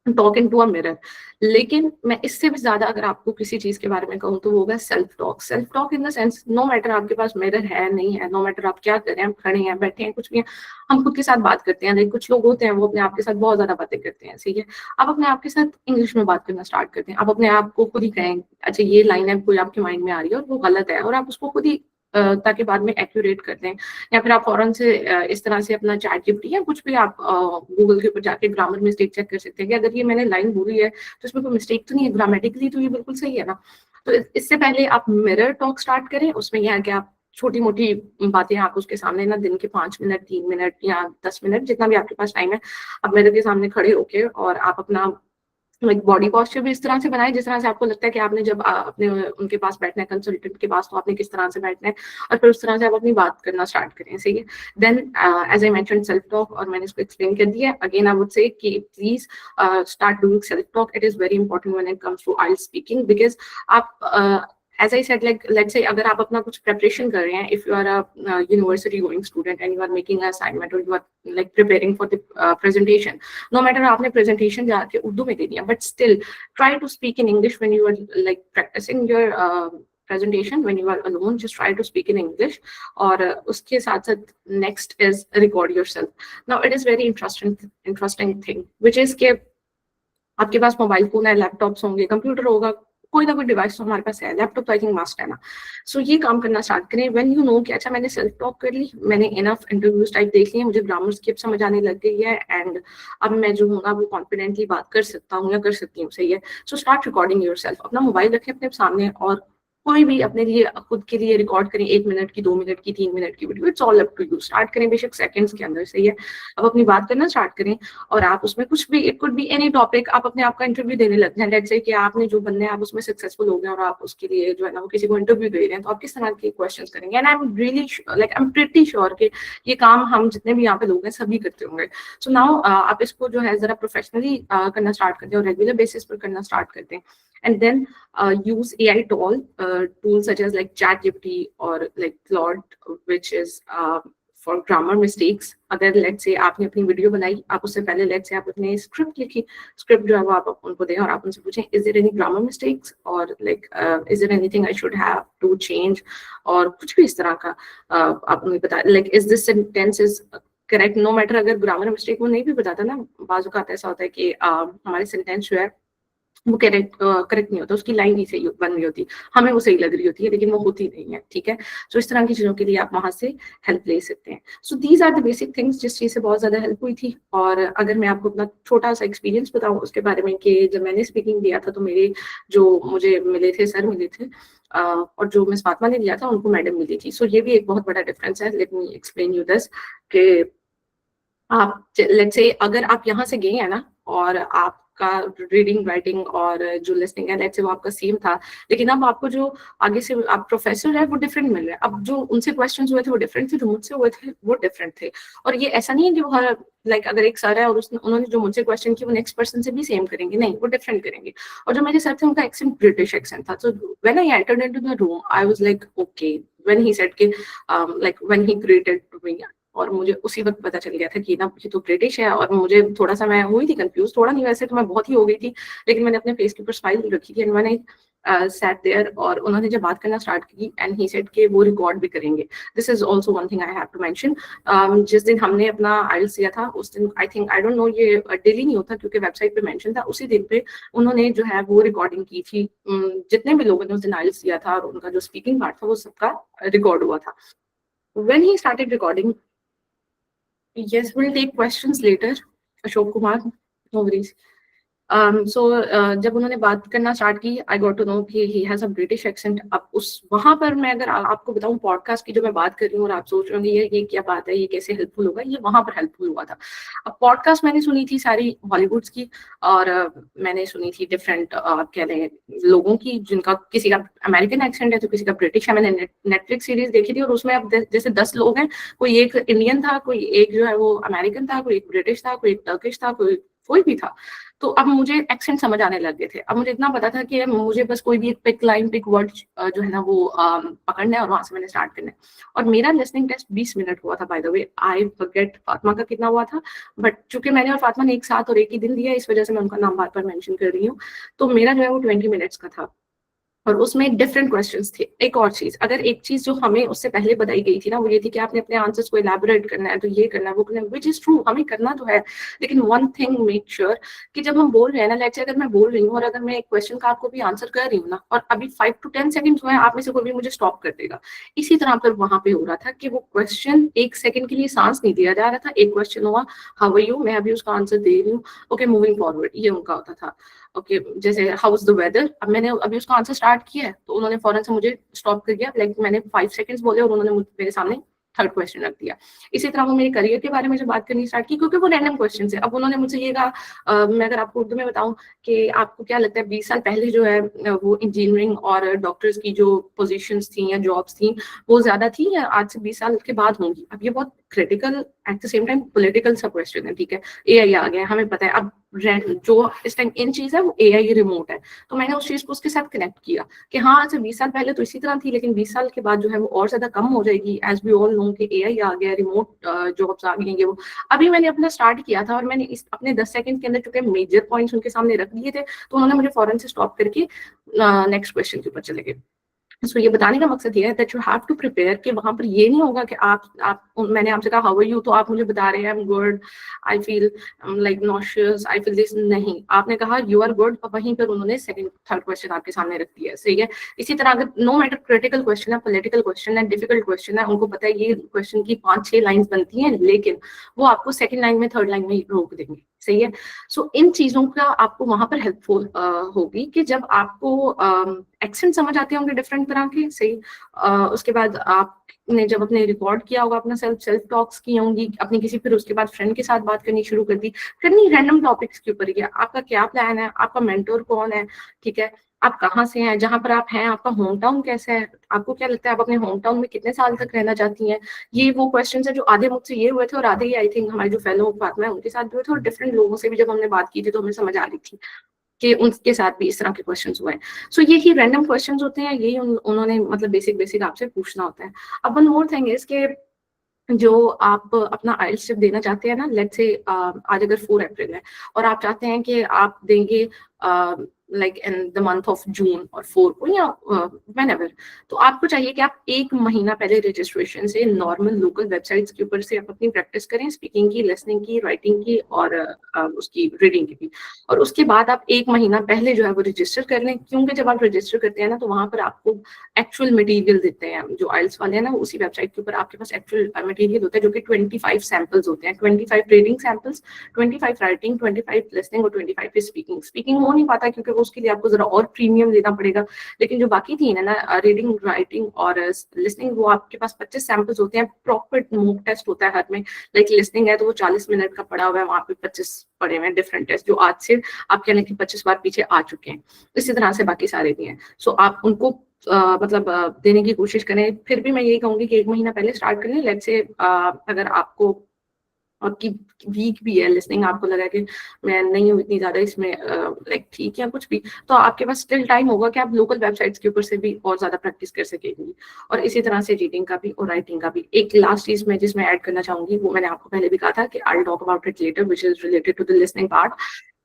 talk into a mirror, लेकिन मैं इससे भी ज्यादा अगर आपको किसी चीज के बारे में कहूँ तो वो होगा self talk. Self talk in the sense, no matter आपके पास मिरर है नहीं है, नो मैटर आप क्या कर रहे हैं, आप खड़े हैं बैठे हैं कुछ भी हैं, हम खुद के साथ बात करते हैं। लेकिन कुछ लोग होते हैं वो अपने आप के साथ बहुत ज्यादा बातें करते हैं, ठीक है। आप अपने आप के साथ इंग्लिश में बात करना स्टार्ट करते हैं, आप अपने आप को खुद ही कहें अच्छा ये लाइन है कोई आपके माइंड में आ रही है और वो गलत है, और आप उसको खुद ही ताकि बाद में एक्यूरेट कर दें। या फिर आप फौरन से इस तरह से अपना चैट जीपीटी या कुछ भी आप गूगल के ऊपर जाके ग्रामर मिस्टेक चेक कर सकते हैं कि अगर ये मैंने लाइन बोली है तो इसमें कोई मिस्टेक तो नहीं है, ग्रामेटिकली तो ये बिल्कुल सही है ना। तो इससे पहले आप मिरर टॉक स्टार्ट करें। उसमें यह है कि आप छोटी मोटी बातें आप उसके सामने ना दिन के 5 मिनट 3 मिनट या 10 मिनट जितना भी आपके पास टाइम है, आप मिरर के सामने खड़े होके और आप अपना लाइक बॉडी पॉस्चर भी इस तरह से बनाए जिस तरह से आपको लगता है कि आपने जब अपने उनके पास बैठना है, कंसल्टेंट के पास, तो आपने किस तरह से बैठना है, और फिर उस तरह से आप अपनी बात करना स्टार्ट करें, सही है। Then as I mention self talk, और मैंने इसको एक्सप्लेन कर दिया। अगेन आई वुड से कि please start doing self talk. It is very important when it comes to IELTS speaking, because आप as I said, like let's say अगर आप अपना कुछ preparation कर रहे हैं, if you are a university going student and you are making an assignment or you are like preparing for the presentation, no matter आपने presentation जाके उर्दू में दे दिया, but still try to speak in English when you are like practicing your presentation when you are alone, just try to speak in English. और उसके साथ साथ next is record yourself. Now it is very interesting thing which is कि आपके पास mobile phone है, laptops होंगे, computer होगा, कोई ना कोई डिवाइस तो हमारे पास है, लैपटॉप तो आई थिंक मस्ट है ना. सो ये काम करना स्टार्ट करें व्हेन यू नो कि अच्छा मैंने सेल्फ टॉक कर ली, मैंने इनफ इंटरव्यूज टाइप देख लिए, मुझे ग्रामर स्किप समझ आने लग गई है एंड अब मैं जो हूँ ना वो कॉन्फिडेंटली बात कर सकता हूँ या कर सकती हूँ, सही है. So start recording yourself. अपना मोबाइल रखें अपने सामने और कोई भी अपने लिए खुद के लिए रिकॉर्ड करें, 1 मिनट की, 2 मिनट की, 3 मिनट की video, it's all up to you. Start करें बेशक सेकंड्स के अंदर, सही है. अब अपनी बात करना स्टार्ट करें और आप उसमें कुछ भी, it could be any topic, आप अपने आप का इंटरव्यू देने लग जाए. लेट्स से कि आपने जो बनना है आप उसमें सक्सेसफुल हो गए और आप उसके लिए जो है ना वो किसी को इंटरव्यू दे रहे हैं, तो आप किस तरह के क्वेश्चंस करेंगे. And I am really like I am pretty sure कि ये काम हम जितने भी यहाँ पे लोग हैं सभी करते होंगे. सो नाउ आप इसको जो है जरा प्रोफेशनली करना स्टार्ट करते हैं और रेगुलर बेसिस पर करना स्टार्ट करते हैं. And then use AI tools such as like ChatGPT or like Claude, which is for grammar mistakes. अगर let's say आपने अपनी वीडियो बनाई, आप उससे पहले let's say आप अपने स्क्रिप्ट लिखी, स्क्रिप्ट जो है वो आप उनको दें और आप उनसे पूछें is there any grammar mistakes or like is there anything I should have to change, और कुछ भी इस तरह का आप उन्हें बता, like is this sentence is correct, no matter अगर ग्रामर मिस्टेक वो नहीं भी बताता ना, बाजू का ऐसा होता है कि हमारे सेंटेंस जो है वो करेक्ट नहीं होता, उसकी लाइन ही सही बन रही होती, हमें वो सही लग रही होती है लेकिन वो होती नहीं है, ठीक है. सो इस तरह की चीजों के लिए आप वहां से हेल्प ले सकते हैं. So these are the basic things जिस चीज से बहुत ज्यादा हेल्प हुई थी. और अगर मैं आपको अपना छोटा सा एक्सपीरियंस बताऊं उसके बारे में कि जब मैंने स्पीकिंग दिया था तो मेरे जो मुझे मिले थे सर मिले थे और जो मिस फातिमा ने लिया था उनको मैडम मिली थी. सो ये भी एक बहुत बड़ा डिफरेंस है. Let me explain you this कि आप लेट्स से अगर आप यहाँ से गए हैं ना और आपका रीडिंग राइटिंग और जो लिसनिंग है लेट्स से वो आपका सेम था, लेकिन अब आपको जो आगे से आप प्रोफेसर है वो डिफरेंट मिल रहा है. अब जो उनसे क्वेश्चंस हुए थे वो डिफरेंट थे, जो मुझसे हुए थे वो डिफरेंट थे. और ये ऐसा नहीं है कि वो हर लाइक अगर एक सर है और उन्होंने जो मुझसे क्वेश्चन किया वो नेक्स्ट पर्सन से भी सेम करेंगे, नहीं, वो डिफरेंट करेंगे. और जो मेरे सर थे उनका एक्सेंट ब्रिटिश एक्सेंट था. So when I entered into the room I was like okay when he said कि लाइक व्हेन ही ग्रेटेड मी, और मुझे उसी वक्त पता चल गया था कि ना ये तो ब्रिटिश है. और मुझे थोड़ा सा मैं हुई थी कंफ्यूज, थोड़ा नहीं वैसे तो मैं बहुत ही हो गई थी, लेकिन मैंने अपने फेस के ऊपर स्माइल रखी थी एंड मैंने सैट देयर. और उन्होंने जब बात करना स्टार्ट की एंड ही सेड कि वो रिकॉर्ड भी करेंगे. This is also one thing I have to mention. जिस दिन हमने अपना आइल्स दिया था उस दिन I think I don't know ये डेली नहीं होता क्योंकि वेबसाइट पे मेंशन था, उसी दिन पे उन्होंने जो है वो रिकॉर्डिंग की थी. जितने भी लोगों ने उस दिन आइल्स दिया था और उनका जो स्पीकिंग पार्ट था वो सबका रिकॉर्ड हुआ था. When he started recording, yes, we'll take questions later. Ashok Kumar, no worries. So जब उन्होंने बात करना स्टार्ट की आई गॉट टू नो कि he has a British accent. अब उस वहां पर मैं अगर आपको बताऊं पॉडकास्ट की जो मैं बात कर रही हूँ और आप सोच रहे होंगे ये क्या बात है, ये कैसे हेल्पफुल होगा, ये वहां पर हेल्पफुल हुआ था. अब पॉडकास्ट मैंने सुनी थी सारी हॉलीवुड्स की और मैंने सुनी थी डिफरेंट आप कह रहे हैं लोगों की जिनका किसी का अमेरिकन एक्सेंट है तो किसी का ब्रिटिश है. मैंने नेटफ्लिक्स सीरीज देखी थी और उसमें अब जैसे 10 लोग हैं, कोई एक इंडियन था, कोई एक जो है वो अमेरिकन था, कोई एक ब्रिटिश था, कोई एक टर्किश था, कोई भी था. तो अब मुझे एक्सेंट समझ आने लग गए थे. अब मुझे इतना पता था कि मुझे बस कोई भी एक पिक लाइन पिक वर्ड जो है ना वो पकड़ना है और वहां से मैंने स्टार्ट करना है. और मेरा लिसनिंग टेस्ट 20 मिनट हुआ था. By the way I forget Fatima का कितना हुआ था, बट चूंकि मैंने और फातिमा ने एक साथ और एक ही दिन दिया इस वजह से मैं उनका नाम बार बार मेंशन कर रही हूँ. तो मेरा जो है वो 20 मिनट्स का था और उसमें डिफरेंट क्वेश्चंस थे. एक और चीज, अगर एक चीज जो हमें उससे पहले बताई गई थी ना वो ये थी कि आपने अपने आंसर्स को इलैबोरेट करना है, तो ये करना है वो करना है, विच इज ट्रू, हमें करना तो है. लेकिन वन थिंग मेक श्योर कि जब हम बोल रहे हैं ना, लेट्स से अगर मैं बोल रही हूँ और अगर मैं एक क्वेश्चन का आपको भी आंसर कर रही हूँ ना और अभी 5 to 10 सेकंड हुए आप में से कोई भी मुझे स्टॉप कर देगा. इसी तरह पर वहां पे हो रहा था कि वो क्वेश्चन 1 सेकंड के लिए सांस नहीं दिया जा रहा था. एक क्वेश्चन हुआ हाउ आर यू, मैं अभी उसका आंसर दे रही हूँ, ओके मूविंग फॉरवर्ड, ये उनका होता था. ओके जैसे हाउ इज द वेदर, अब मैंने अभी उसका आंसर स्टार्ट किया है तो उन्होंने फौरन से मुझे स्टॉप कर दिया. लाइक मैंने 5 सेकंड्स बोले और उन्होंने मेरे सामने थर्ड क्वेश्चन रख दिया. इसी तरह वो मेरे करियर के बारे में जो बात करनी स्टार्ट की क्योंकि वो रैंडम क्वेश्चन है. अब उन्होंने मुझसे ये कहा मैं अगर आपको उर्दू में बताऊं कि आपको क्या लगता है 20 साल पहले जो है वो इंजीनियरिंग और डॉक्टर्स की जो पोजीशंस थी या जॉब्स थी वो ज्यादा थी या आज से 20 साल के बाद होंगी. अब ये बहुत critical eight the same time political सा क्वेश्चन है, ठीक है. एआई आ गया, हमें पता है अब जो इस टाइम इन चीज है वो एआई रिमोट है. तो मैंने उस चीज को उसके साथ कनेक्ट किया कि हाँ आज से 20 साल पहले तो इसी तरह थी लेकिन 20 साल के बाद जो है वो और ज्यादा कम हो जाएगी. एज वी ऑल नो कि एआई आ गया, रिमोट जॉब्स आ गई. वो अभी मैंने अपना स्टार्ट किया था और मैंने इस अपने 10 सेकंड के अंदर चुके मेजर पॉइंट्स उनके सामने रख दिए थे तो उन्होंने मुझे फौरन से स्टॉप करके नेक्स्ट क्वेश्चन के ऊपर चले गए. सो ये बताने का मकसद ये है that you have to prepare कि वहां पर ये नहीं होगा कि आप मैंने आपसे कहा हाउ आर यू, तो आप मुझे बता रहे हैं I am good, I feel like nauseous, I feel this. नहीं, आपने कहा यू आर गुड, और वहीं पर उन्होंने सेकंड थर्ड क्वेश्चन आपके सामने रख दिया। सही है। इसी तरह अगर नो मैटर क्रिटिकल क्वेश्चन है, पॉलिटिकल क्वेश्चन है, डिफिकल्ट क्वेश्चन है, उनको पता है ये क्वेश्चन की 5-6 लाइन्स बनती हैं, लेकिन वो आपको सेकंड लाइन में थर्ड लाइन में रोक देंगे। सही है। सो इन चीजों का आपको वहां पर हेल्पफुल होगी कि जब आपको एक्सेंट समझ आते होंगे डिफरेंट तरह के। सही। उसके बाद आपने जब अपने रिकॉर्ड किया होगा, अपना सेल्फ टॉक्स की होंगी अपनी किसी, फिर उसके बाद फ्रेंड के साथ बात करनी शुरू कर दी, करनी रैंडम टॉपिक्स के ऊपर। आपका क्या प्लान है, आपका मेंटोर कौन है, ठीक है, आप कहाँ से हैं, जहां पर आप हैं आपका होम टाउन कैसा है, आपको क्या लगता है आप अपने होम टाउन में कितने साल तक रहना चाहती हैं। ये वो क्वेश्चन है जो आधे मुझसे ये हुए थे और आधे ही आई थिंक हमारे जो फेलो फातिमा है उनके साथ भी हुए थे, और डिफरेंट लोगों से भी जब हमने बात की थी तो हमें समझ आ रही थी कि उनके साथ भी इस तरह के क्वेश्चंस हुए हैं। सो यही रैंडम क्वेश्चंस होते हैं, यही उन्होंने मतलब बेसिक आपसे पूछना होता है। अब वन मोर थिंग इज के जो आप अपना आइल्स जब देना चाहते हैं ना, लेट्स से आज अगर 4 अप्रैल है और आप चाहते हैं कि आप देंगे like in the month of June और 4 को या व्हेनेवर, तो आपको चाहिए कि आप 1 महीना पहले रजिस्ट्रेशन से नॉर्मल लोकल वेबसाइट्स के ऊपर से आप अपनी प्रैक्टिस करें, स्पीकिंग की, लिसनिंग की, राइटिंग की और उसकी रीडिंग की भी। और उसके बाद आप 1 महीना पहले जो है वो रजिस्टर कर लें, क्योंकि जब आप रजिस्टर करते हैं ना तो वहां पर आपको एक्चुअल मटेरियल देते हैं जो आइल्स वाले हैं ना, उसी वेबसाइट के ऊपर आपके पास एक्चुअल मटेरियल होता है जो कि 25 सैंपल्स होते हैं, 25 रीडिंग सैंपल्स, 25 राइटिंग, 25 लिसनिंग और 25 स्पीकिंग। स्पीकिंग हो नहीं पाता क्योंकि उसके लिए आपको जरा और प्रीमियम देना पड़ेगा, लेकिन जो बाकी 3 है ना, रीडिंग, राइटिंग और लिसनिंग, वो आपके पास 25 सैंपल्स होते हैं। प्रॉपर मॉक टेस्ट होता है हर में, लाइक लिसनिंग है तो वो 40 मिनट का पड़ा हुआ है, वहां पे 25 पड़े हुए हैं डिफरेंट टेस्ट, जो आज से आप कह लें कि 25 बार पीछे आ चुके हैं। इसी तरह से बाकी सारे भी हैं। सो आप उनको मतलब देने की कोशिश करें। फिर भी मैं यही कहूंगी कि 1 महीना पहले स्टार्ट करें। लेट्स से अगर आपको आपकी वीक भी है लिसनिंग, आपको लगा कि मैं नहीं हूँ इतनी ज्यादा इसमें लाइक ठीक है कुछ भी, तो आपके पास स्टिल टाइम होगा कि आप लोकल वेबसाइट्स के ऊपर से भी और ज्यादा प्रैक्टिस कर सकेंगी। और इसी तरह से रीडिंग का भी और राइटिंग का भी। एक लास्ट चीज मैं जिसमें ऐड करना चाहूंगी, वो मैंने आपको पहले भी कहा था कि I will talk about it later, which is related to the listening part.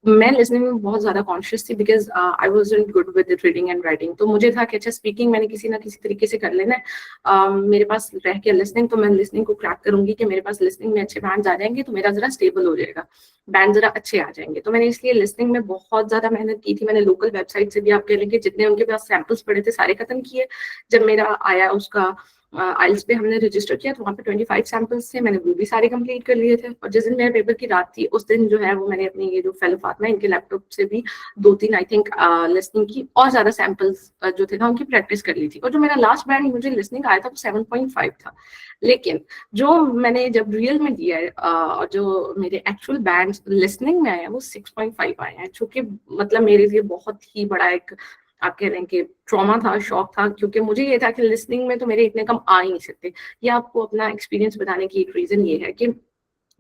मैं लिसनिंग में बहुत ज्यादा कॉन्शियस थी because I wasn't good with reading and writing. तो मुझे था कि अच्छा स्पीकिंग मैंने किसी ना किसी तरीके से कर लेना है, मेरे पास रह के लिसनिंग, तो मैं लिसनिंग को क्रैक करूंगी कि मेरे पास लिसनिंग में अच्छे बैंड्स आ जाएंगे तो मेरा जरा स्टेबल हो जाएगा, बैंड जरा अच्छे आ जाएंगे। तो मैंने इसलिए लिसनिंग में बहुत ज्यादा मेहनत की थी। मैंने लोकल वेबसाइट से भी आप कह लेंगे जितने उनके पास सैंपल्स पड़े थे सारे खत्म किए। जब मेरा आया उसका आइल्स पे हमने रजिस्टर किया तो वहाँ पे 25 सैंपल्स थे, मैंने वो भी सारे कंप्लीट कर लिए थे। और जिस दिन मेरे पेपर की रात थी उस दिन जो है वो मैंने अपनी ये जो फेलो फातिमा इनके लैपटॉप से भी 2-3 आई थिंक लिसनिंग की और ज्यादा सैंपल्स जो थे ना उनकी प्रैक्टिस कर ली थी। और जो मेरा लास्ट बैंड मुझे लिसनिंग आया था वो 7.5 था, लेकिन जो मैंने जब रियल में दिया है और जो मेरे एक्चुअल बैंड लिसनिंग में आया वो 6.5 आए हैं, जो कि मतलब मेरे लिए बहुत ही बड़ा एक आप कह रहे हैं कि ट्रॉमा था, शॉक था, क्योंकि मुझे ये था कि लिसनिंग में तो मेरे इतने कम आ ही नहीं सकते। ये आपको अपना एक्सपीरियंस बताने की एक रीजन ये है कि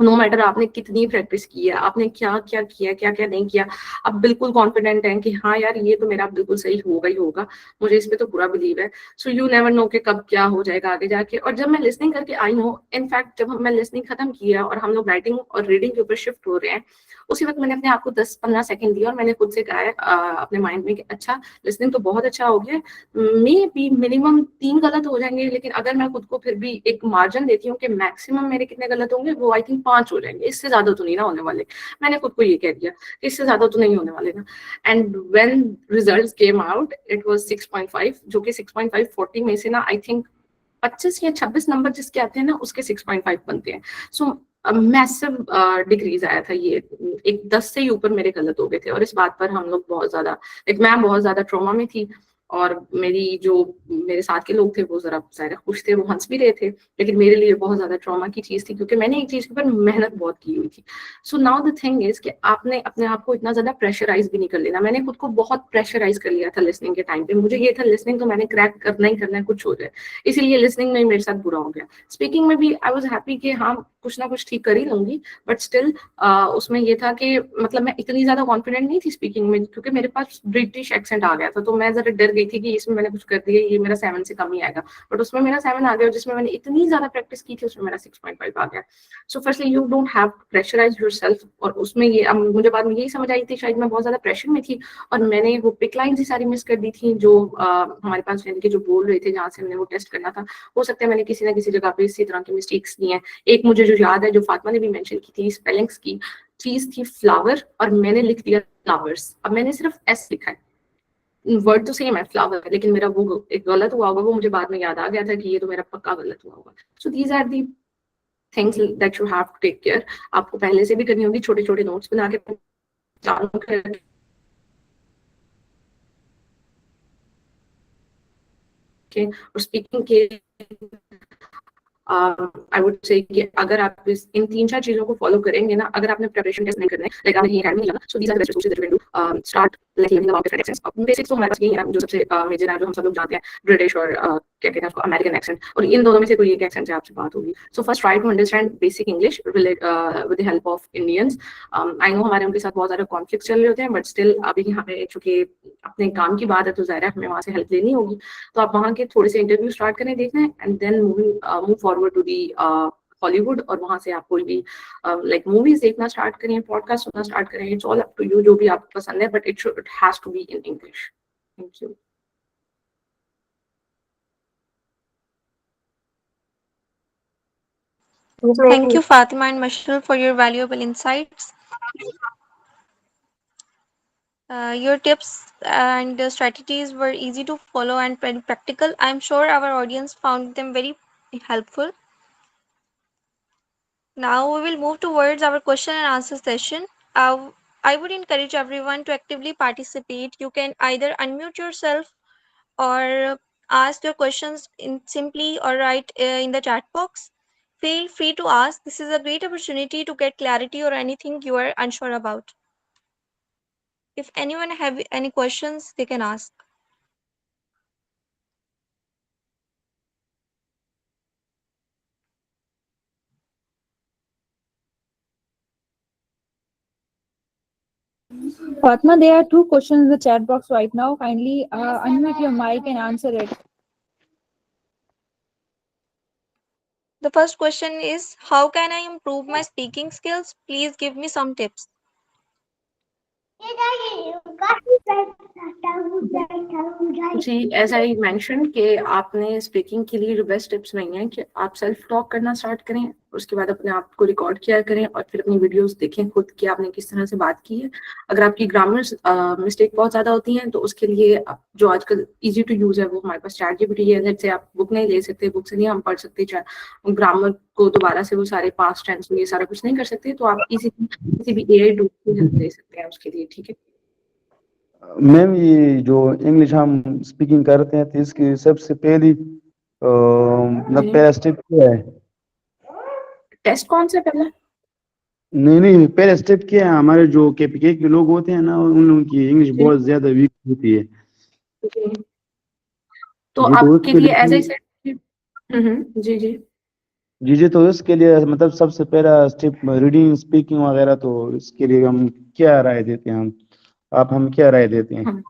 नो मैटर आपने कितनी प्रैक्टिस की है, आपने क्या क्या किया, क्या क्या नहीं किया, आप बिल्कुल कॉन्फिडेंट हैं कि हाँ यार ये तो मेरा बिल्कुल सही होगा ही होगा, मुझे इस पे तो पूरा बिलीव है। सो यू नेवर नो कि कब क्या हो जाएगा आगे जाके। और जब मैं लिसनिंग करके आई हूँ, इनफैक्ट जब मैं लिसनिंग खत्म किया और हम लोग राइटिंग और रीडिंग के ऊपर शिफ्ट हो रहे हैं, उसी वक्त मैंने अपने आप को 10-15 सेकंड दिया और मैंने खुद से कहा है अपने माइंड में कि अच्छा लिसनिंग तो बहुत अच्छा हो गया, मे बी मिनिमम 3 गलत हो जाएंगे, लेकिन अगर मैं खुद को फिर भी एक मार्जिन देती हूँ कि मैक्सिमम मेरे कितने गलत होंगे, वो आई थिंक 5 हो जाएंगे, इससे ज्यादा तो नहीं ना होने वाले। मैंने खुद को ये कह दिया कि इससे ज्यादा तो नहीं होने वाले ना। And when results came out it was 6.5, जो कि 6.5 40 में से ना आई थिंक 25 या 26 नंबर जिसके आते हैं ना उसके 6.5 बनते हैं। सो मैसिव डिक्रीज आया था। ये एक 10 से ही ऊपर मेरे गलत हो गए थे और इस बात पर हम लोग बहुत ज्यादा मैं बहुत ज्यादा ट्रॉमा में थी और मेरे साथ के लोग थे वो जरा ज्यादा खुश थे, वो हंस भी रहे थे, लेकिन मेरे लिए बहुत ज्यादा ट्रॉमा की चीज थी क्योंकि मैंने एक चीज के ऊपर मेहनत बहुत की हुई थी। So now the thing is कि आपने अपने आप को इतना ज्यादा प्रेशराइज भी नहीं कर लेना। मैंने खुद को बहुत प्रेशराइज कर लिया था लिसनिंग के टाइम पे। मुझे ये था लिसनिंग तो मैंने क्रैक करना ही करना है, कुछ हो जाए, इसीलिए लिसनिंग में मेरे साथ बुरा हो गया। स्पीकिंग में भी आई वॉज हैप्पी कि हाँ कुछ ना कुछ ठीक कर ही लूंगी, बट स्टिल उसमें ये था कि मतलब मैं इतनी ज्यादा कॉन्फिडेंट नहीं थी स्पीकिंग में, क्योंकि मेरे पास ब्रिटिश एक्सेंट आ गया था, तो मैं जरा डर गई थी कि इसमें मैंने कुछ कर दिया, ये मेरा 7 से कम ही आएगा। बट उसमें मेरा 7 आ गया, और जिसमें मैंने इतनी ज्यादा प्रैक्टिस की थी उसमें मेरा 6.5 आ गया। So firstly you don't have to pressurize yourself. और उसमें ये अब मुझे बाद में यही समझ आई थी, शायद मैं बहुत ज्यादा प्रेशर में थी और मैंने वो पिक लाइन्स ही सारी मिस कर दी थी जो हमारे पास यानी कि जो बोल रहे थे जहाँ से हमने वो टेस्ट करना था। हो सकता है मैंने किसी ना किसी जगह पे इसी तरह की मिस्टेक्स की हैं। एक मुझे जो याद है, जो फातिमा ने भी मेंशन की थी स्पेलिंग्स की, चीज थी फ्लावर और मैंने लिख दिया फ्लावर्स। अब मैंने सिर्फ एस लिखा है, वर्ड तो सेम है फ्लावर, लेकिन मेरा वो एक गलत हुआ होगा, वो मुझे बाद में याद आ गया था कि ये तो मेरा पक्का गलत हुआ होगा। So these are the things that you have to take care. आपको पहले से भी करनी होगी, छोटे छोटे नोट्स बना के और स्पीकिंग के आई वुड से कि अगर आप इन 3-4 चीजों को फॉलो करेंगे ना, अगर आपने प्रिपरेशन टेस्ट नहीं करना है, लाइक आपने एकेडमी लगा, so these are the best that you can do. Start like learning about different accents. Basics तो हमारे पास यही है जो सबसे मेजर है, जो हम सब लोग जानते हैं, ब्रिटिश और क्या कहते हैं उसको, अमेरिकन एक्सेंट, और इन दोनों में से कोई एक एक्सेंट से आपसे बात होगी। So first try to understand basic English with the help of Indians. I know हमारे उनके साथ बहुत सारे कॉन्फ्लिक्ट चल रहे होते हैं, बट स्टिल अभी यहाँ पे चूंकि अपने काम की बात है तो जाहिर है हमें वहाँ से हेल्प लेनी होगी। तो आप वहाँ के थोड़े से इंटरव्यू स्टार्ट करें, देखना है, and then move forward to the Hollywood, और वहां से आप कोई भी लाइक मूवीज देखना स्टार्ट करें, पॉडकास्ट सुनना स्टार्ट करें। It's all up to you, जो भी आपको पसंद है, but it has to be in English. Thank you. Thank you, Fatima and Mashal, for your valuable insights. Your tips and strategies were easy to follow and very practical. I'm sure our audience found them very helpful. Now we will move towards our question and answer session. I would encourage everyone to actively participate. You can either unmute yourself or ask your questions in simply or write in the chat box. Feel free to ask. This is a great opportunity to get clarity or anything you are unsure about. If anyone have any questions, they can ask. Fatma, there are 2 questions in the chat box right now. Kindly unmute your mic and answer it. The first question is, how can I improve my speaking skills? Please give me some tips. जी, as I mention कि आपने speaking के लिए जो best tips नहीं है कि आप सेल्फ टॉक करना स्टार्ट करें, उसके बाद अपने आप को रिकॉर्ड किया करें और फिर अपनी वीडियोस देखें खुद कि आपने किस तरह से बात की है। अगर आपकी ग्रामर मिस्टेक बहुत ज़्यादा होती हैं तो उसके लिए जो आजकल इजी टू यूज़ है वो हमारे पास चैट जीपीटी है। जैसे आप बुक नहीं ले सकते, बुक से नहीं हम पढ़ सकते, ग्रामर को दोबारा से वो सारे पास्ट टेंस ये सारा कुछ नहीं कर सकते, तो आप इजीली किसी भी एआई टूल की हेल्प ले सकते हैं उसके लिए। ठीक है मैम, ये जो इंग्लिश हम स्पीकिंग करते हैं तो इसकी सबसे पहली मतलब पहला स्टेप क्या है? टेस्ट कौन सा पहला? नहीं, पहला स्टेप क्या है? हमारे जो केपीके के लोग होते हैं ना, उन लोगों की इंग्लिश बहुत ज्यादा वीक होती है। तो आपके लिए एज आई सेड जी जी जी, तो इसके लिए मतलब सबसे पहला स्टेप रीडिंग स्पीकिंग वगैरह, तो इसके लिए हम क्या राय देते हैं? आप हम क्या राय देते हैं?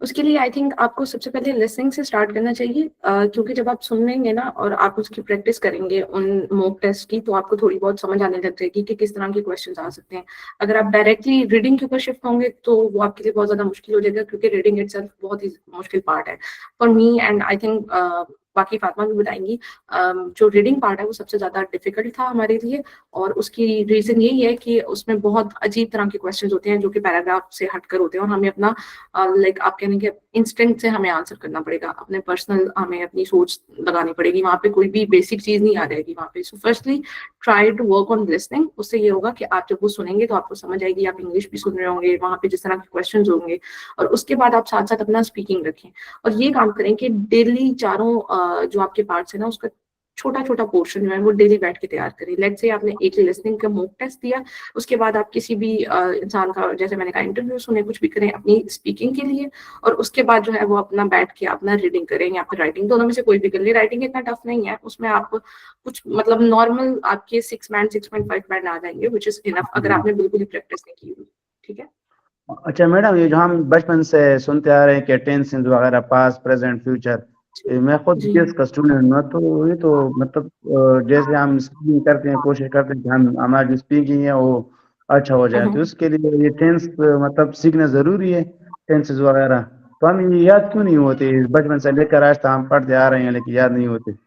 उसके लिए आई थिंक आपको सबसे पहले लिसनिंग से स्टार्ट करना चाहिए, क्योंकि जब आप सुनेंगे ना और आप उसकी प्रैक्टिस करेंगे उन मॉक टेस्ट की, तो आपको थोड़ी बहुत समझ आने लग जाएगी कि किस तरह के क्वेश्चंस आ सकते हैं। अगर आप डायरेक्टली रीडिंग के ऊपर शिफ्ट होंगे तो वो आपके लिए बहुत ज्यादा मुश्किल हो जाएगा, क्योंकि रीडिंग इटसेल्फ बहुत ही मुश्किल पार्ट है for me, and I think बाकी फातिमा भी बताएंगी। जो रीडिंग पार्ट है वो सबसे ज्यादा डिफिकल्ट था हमारे लिए, और उसकी रीजन यही है कि उसमें बहुत अजीब तरह के क्वेश्चंस होते हैं जो कि पैराग्राफ से हटकर होते हैं, और हमें अपना लाइक आप कहने के इंस्टिंक्ट से हमें आंसर करना पड़ेगा, अपने पर्सनल हमें अपनी सोच लगानी पड़ेगी, वहाँ पे कोई भी बेसिक चीज नहीं आ जाएगी वहाँ पे। So firstly try to work on listening. उससे ये होगा कि आप जब वो सुनेंगे तो आपको समझ आएगी, आप इंग्लिश भी सुन रहे होंगे वहाँ पे जिस तरह के क्वेश्चन होंगे, और उसके बाद आप साथ साथ अपना स्पीकिंग रखें और ये काम करें कि डेली चारों जो आपके पार्ट्स है ना उसका छोटा छोटा पोर्शन जो है वो डेली बैठ के तैयार करें। लेट्स से आपने एक लिसनिंग का मॉक टेस्ट दिया, उसके बाद आप किसी भी इंसान का, जैसे मैंने कहा, इंटरव्यू सुने, कुछ भी करें अपनी स्पीकिंग के लिए, और उसके बाद जो है वो अपना बैठ के अपना रीडिंग करें या फिर राइटिंग, दोनों में से कोई भी कर ले। राइटिंग इतना टफ नहीं है, उसमें आप कुछ मतलब नॉर्मल आपके 6 बैंड 6.5 बैंड आ जाएंगे, विच इज इनफ अगर आपने बिल्कुल ही प्रैक्टिस नहीं की हुई। ठीक है। अच्छा मैडम, ये जो हम बचपन से सुनते आ रहे हैं कि टेंस वगैरह, पास्ट प्रेजेंट फ्यूचर, मैं खुद जी। जीएस का स्टूडेंट हूँ, तो ये तो मतलब जैसे हम स्पीकिंग करते हैं, कोशिश करते हैं कि हम हमारी जो स्पीकिंग है वो अच्छा हो जाए, तो उसके लिए ये टेंस मतलब सीखना जरूरी है, टेंसेस वगैरह। तो हम ये याद क्यों नहीं होते? बचपन से लेकर आज तक हम पढ़ते आ रहे हैं लेकिन याद नहीं होते।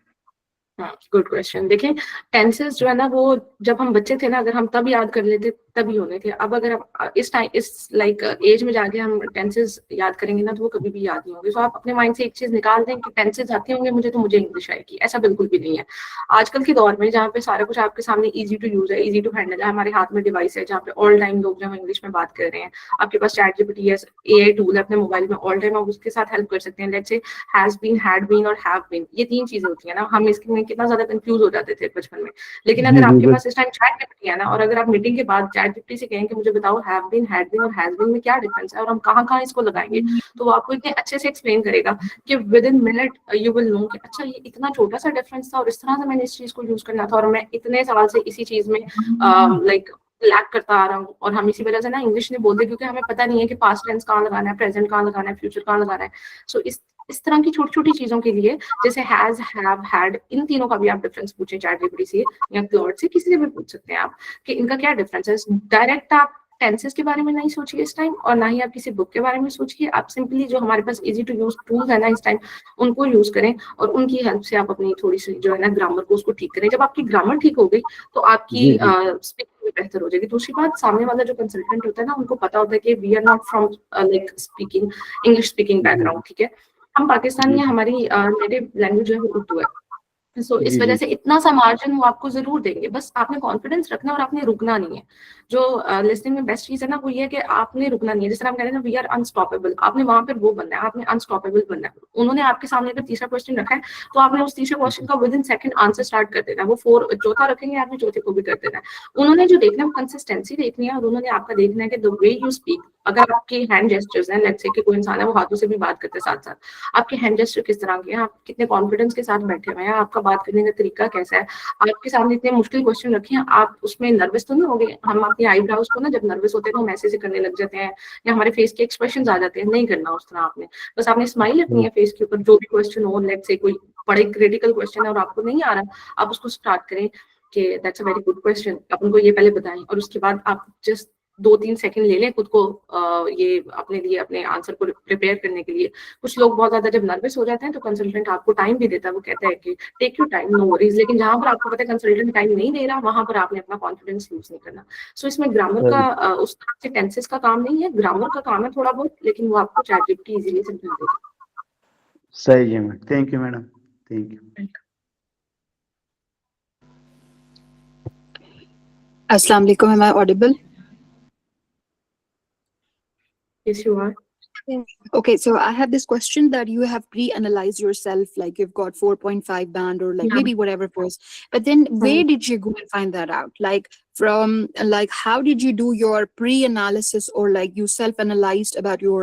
Good question. देखिए, टेंसेस जो है ना, वो जब हम बच्चे थे ना, अगर हम तब याद कर लेते तभी होने थे। अब अगर हम इस टाइम, इस लाइक एज में जाके हम टेंसेस याद करेंगे ना, तो वो कभी भी याद नहीं होंगे। तो आप अपने माइंड से एक चीज निकाल दें कि टेंसेस आते होंगे मुझे, तो मुझे इंग्लिश आएगी, ऐसा बिल्कुल भी नहीं है। आजकल के दौर में जहाँ पे सारा कुछ आपके सामने इजी टू यूज है, इजी टू हैंडल है, हमारे हाथ में डिवाइस है जहाँ पे ऑल टाइम लोग जब इंग्लिश में बात कर रहे हैं, आपके पास चैट जीपीटी है, एआई टूल है अपने मोबाइल में, ऑल टाइम आप उसके साथ हेल्प कर सकते हैं। Let's say has been, had been और हैव बीन, ये 3 चीजें होती है ना, हम इसमें कितना ज्यादा कंफ्यूज हो जाते थे बचपन में। लेकिन जी अगर जी आपके बिल्कुल। पास इस टाइम चैट जीपीटी है ना, और अगर आप मीटिंग के बाद चैट जीपीटी से कहें कि मुझे बताओ हैव बीन, हैड बीन और हैज बीन में क्या डिफरेंस है और हम कहाँ इसको लगाएंगे, तो वो आपको इतने अच्छे से एक्सप्लेन करेगा कि within minute you will know कि अच्छा ये इतना छोटा सा डिफरेंस था और इस तरह से मैंने इस चीज को यूज करना था, और मैं इतने साल से इसी चीज में लाइक लैक करता आ रहा हूँ। और हम इसी वजह से ना इंग्लिश नहीं बोलते, क्योंकि हमें पता नहीं है कि पास्ट टेंस कहाँ लगाना है, प्रेजेंट कहाँ लगाना है, फ्यूचर कहाँ लगाना है। सो इस तरह की छोटी छोटी चीजों के लिए, जैसे हैज, हैव, हैड, इन तीनों का भी आप डिफरेंस पूछें चैट जीपीटी से या क्लॉड से, किसी से भी पूछ सकते हैं आप कि इनका क्या डिफरेंस है। डायरेक्ट आप टेंसेस के बारे में नहीं सोचिए इस टाइम, और ना ही आप किसी बुक के बारे में सोचिए। आप सिंपली जो हमारे पास इजी टू यूज टूल्स है ना इस टाइम, उनको यूज करें, और उनकी हेल्प से आप अपनी थोड़ी सी जो है ना ग्रामर को उसको ठीक करें। जब आपकी ग्रामर ठीक हो गई तो आपकी जी जी स्पीकिंग भी बेहतर हो जाएगी। दूसरी बात, सामने वाला जो कंसल्टेंट होता है ना, उनको पता होता है कि we are not from like speaking English speaking जी बैकग्राउंड, ठीक है, हम पाकिस्तानी जी हैं, हमारी नेटिव लैंग्वेज जो है वो उर्दू है। सो इस जी वजह जी से इतना सा मार्जिन वो आपको जरूर देंगे, बस आपने कॉन्फिडेंस रखना और आपने रुकना नहीं है। जो लिसनिंग में बेस्ट चीज है ना, वो ये है कि आपने रुकना नहीं है। जिस तरह हम कह रहे हैं ना, वी आर अनस्टॉपेबल, आपने वहां पर वो बनना है, आपने अनस्टॉपेबल बनना है। उन्होंने आपके सामने अगर तीसरा क्वेश्चन रखा है, तो आपने उस तीसरे क्वेश्चन का with in second answer start कर देना है। वो चौथा रखेंगे, आपने चौथे को भी कर देना है। उन्होंने जो देखना है वो कंसिस्टेंसी देखनी है, और उन्होंने आपका देखना है कि द वे यू स्पीक, अगर आपके हैंड जेस्चर्स हैं, लेट्स से कि कोई इंसान है वो हाथों से भी बात करते साथ साथ, आपके हैंड जेस्चर किस तरह के हैं, आप कितने कॉन्फिडेंस के साथ बैठे हुए हैं, आपका बात करने का तरीका कैसा है, आपके सामने इतने मुश्किल क्वेश्चन रखे हैं, आप उसमें नर्वस तो नहीं हो गए। हम अपनी आईब्राउज को ना जब नर्वस होते हैं तो हम ऐसे से करने लग जाते हैं, या हमारे फेस के एक्सप्रेशन आ जाते हैं, नहीं करना उस तरह आपने। बस आपने स्माइल रखनी है फेस के ऊपर, जो भी क्वेश्चन हो, लेट्स से कोई बड़े क्रिटिकल क्वेश्चन है और आपको नहीं आ रहा, आप उसको स्टार्ट करें कि that's a very good question, आप उनको ये पहले बताएं, और उसके बाद आप जस्ट 2-3 सेकंड ले लें खुद को ये अपने लिए, अपने आंसर को प्रिपेयर करने के लिए। कुछ लोग बहुत ज्यादा जब नर्वस हो जाते हैं तो कंसल्टेंट आपको टाइम भी देता है, वो कहता है कि take your time, no worries. लेकिन जहां पर आपको पता है कंसल्टेंट टाइम नहीं दे रहा, वहां पर आपने अपना कॉन्फिडेंस लूज नहीं करना। सो इसमें ग्रामर का उस तरह से टेंसेस का काम नहीं है, ग्रामर का काम है थोड़ा बहुत, लेकिन वो आपको चैट जीपीटी इजीली समझा देगा। सही है madam, thank you madam, thank you. Assalamu alaikum. Am I audible? Yes, you are. Okay, so I have this question that you have pre-analyzed yourself, like you've got 4.5 band or like Yeah. maybe whatever it was. But then where did you go and find that out? Like how did you do your pre-analysis, or like you self-analyzed about your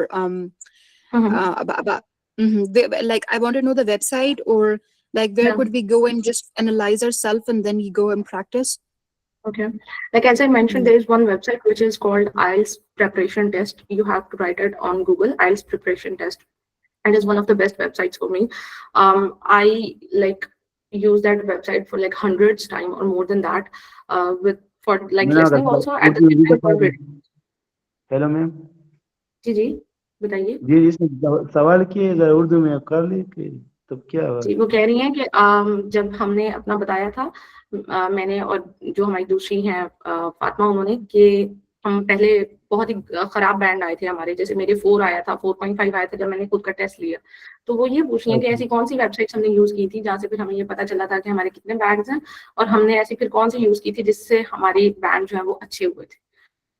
like I want to know the website, or like where Yeah. could we go and just analyze ourselves and then we go and practice? Okay. Like as I mentioned, there is one website which is called IELTS preparation test. You have to write it on Google, IELTS preparation test. It is one of the best websites for me. I like use that website for like hundreds time or more than that. For like listening also at the same time for reading. Hello ma'am. जी बताइए। जी इसमें सवाल किए जरा उर्दू में कर ली कि तब क्या हुआ? जी वो कह रही हैं कि जब हमने अपना बताया था, मैंने और जो हमारी दूसरी हैं फातिमा, उन्होंने कि हम पहले बहुत ही खराब बैंड आए थे हमारे, जैसे मेरे 4 आया था, 4.5 आया था जब मैंने खुद का टेस्ट लिया। तो वो ये पूछ रही है कि ऐसी कौन सी वेबसाइट्स हमने यूज की थी जहाँ से फिर हमें ये पता चला था कि हमारे कितने बैंड्स हैं, और हमने ऐसी फिर कौन सी यूज की थी जिससे हमारे बैंड जो है वो अच्छे हुए थे।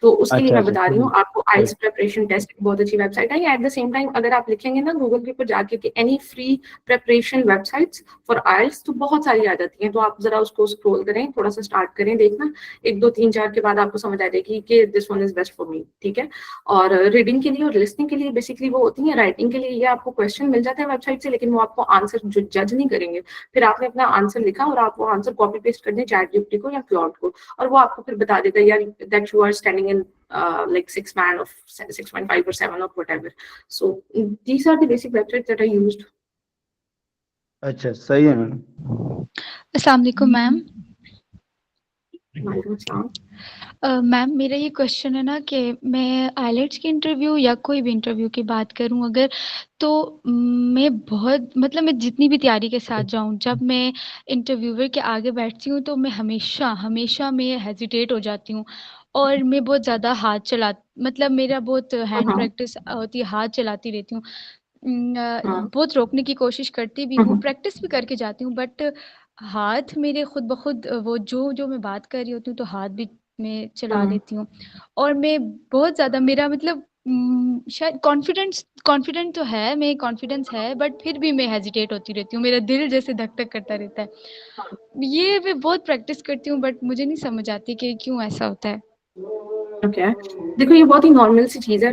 तो उसके लिए अच्छा मैं अच्छा बता रही हूँ सही आपको। आइल्स प्रेपरेशन टेस्ट बहुत अच्छी वेबसाइट है। एट द सेम टाइम अगर आप लिखेंगे ना गूगल के ऊपर जाके कि any free preparation websites for IELTS, तो बहुत सारी आ जाती हैं। तो आप जरा उसको स्क्रॉल करें, थोड़ा सा स्टार्ट करें देखना, 1 2 3 4 के बाद आपको समझ आ जाएगी कि this one is best for me, ठीक है। और रीडिंग के लिए और लिसनिंग के लिए बेसिकली वो होती है। राइटिंग के लिए ये आपको क्वेश्चन मिल जाते हैं वेबसाइट से, लेकिन वो आपको आंसर जज नहीं करेंगे। फिर आपने अपना आंसर लिखा और आप वो आंसर कॉपी पेस्ट कर दें ChatGPT को या क्लाउड को, और वो आपको फिर बता देता है यार that you are standing in like 6 man of 6.5 or 7 or whatever. So these are the basic websites that I used. अच्छा सही है मैडम। अस्सलाम वालेकुम मैम। वालेकुम अस्सलाम। मैम मेरा ये क्वेश्चन है ना कि मैं आइलेट्स की इंटरव्यू या कोई भी इंटरव्यू की बात करूं अगर, तो मैं बहुत मतलब मैं जितनी भी तैयारी के साथ जाऊं, जब मैं इंटरव्यूअर के आगे बैठती हूं तो मैं हमेशा हमेशा मैं हेजिटेट हो जाती हूँ और मैं बहुत ज़्यादा हाथ चला मतलब मेरा बहुत हैंड प्रैक्टिस होती है, हाथ चलाती रहती हूँ। बहुत रोकने की कोशिश करती भी हूँ, प्रैक्टिस भी करके जाती हूँ, बट हाथ मेरे खुद ब खुद वो जो जो मैं बात कर रही होती हूँ तो हाथ भी मैं चला लेती हूँ। और मैं बहुत ज़्यादा मेरा मतलब शायद कॉन्फिडेंट तो है, मैं कॉन्फिडेंस है, बट फिर भी मैं हेजिटेट होती रहती हूँ, मेरा दिल जैसे धक धक करता रहता है। ये मैं बहुत प्रैक्टिस करती हूँ बट मुझे नहीं समझ आती कि क्यों ऐसा होता है। ओके, देखो ये बहुत ही नॉर्मल सी चीज़ है।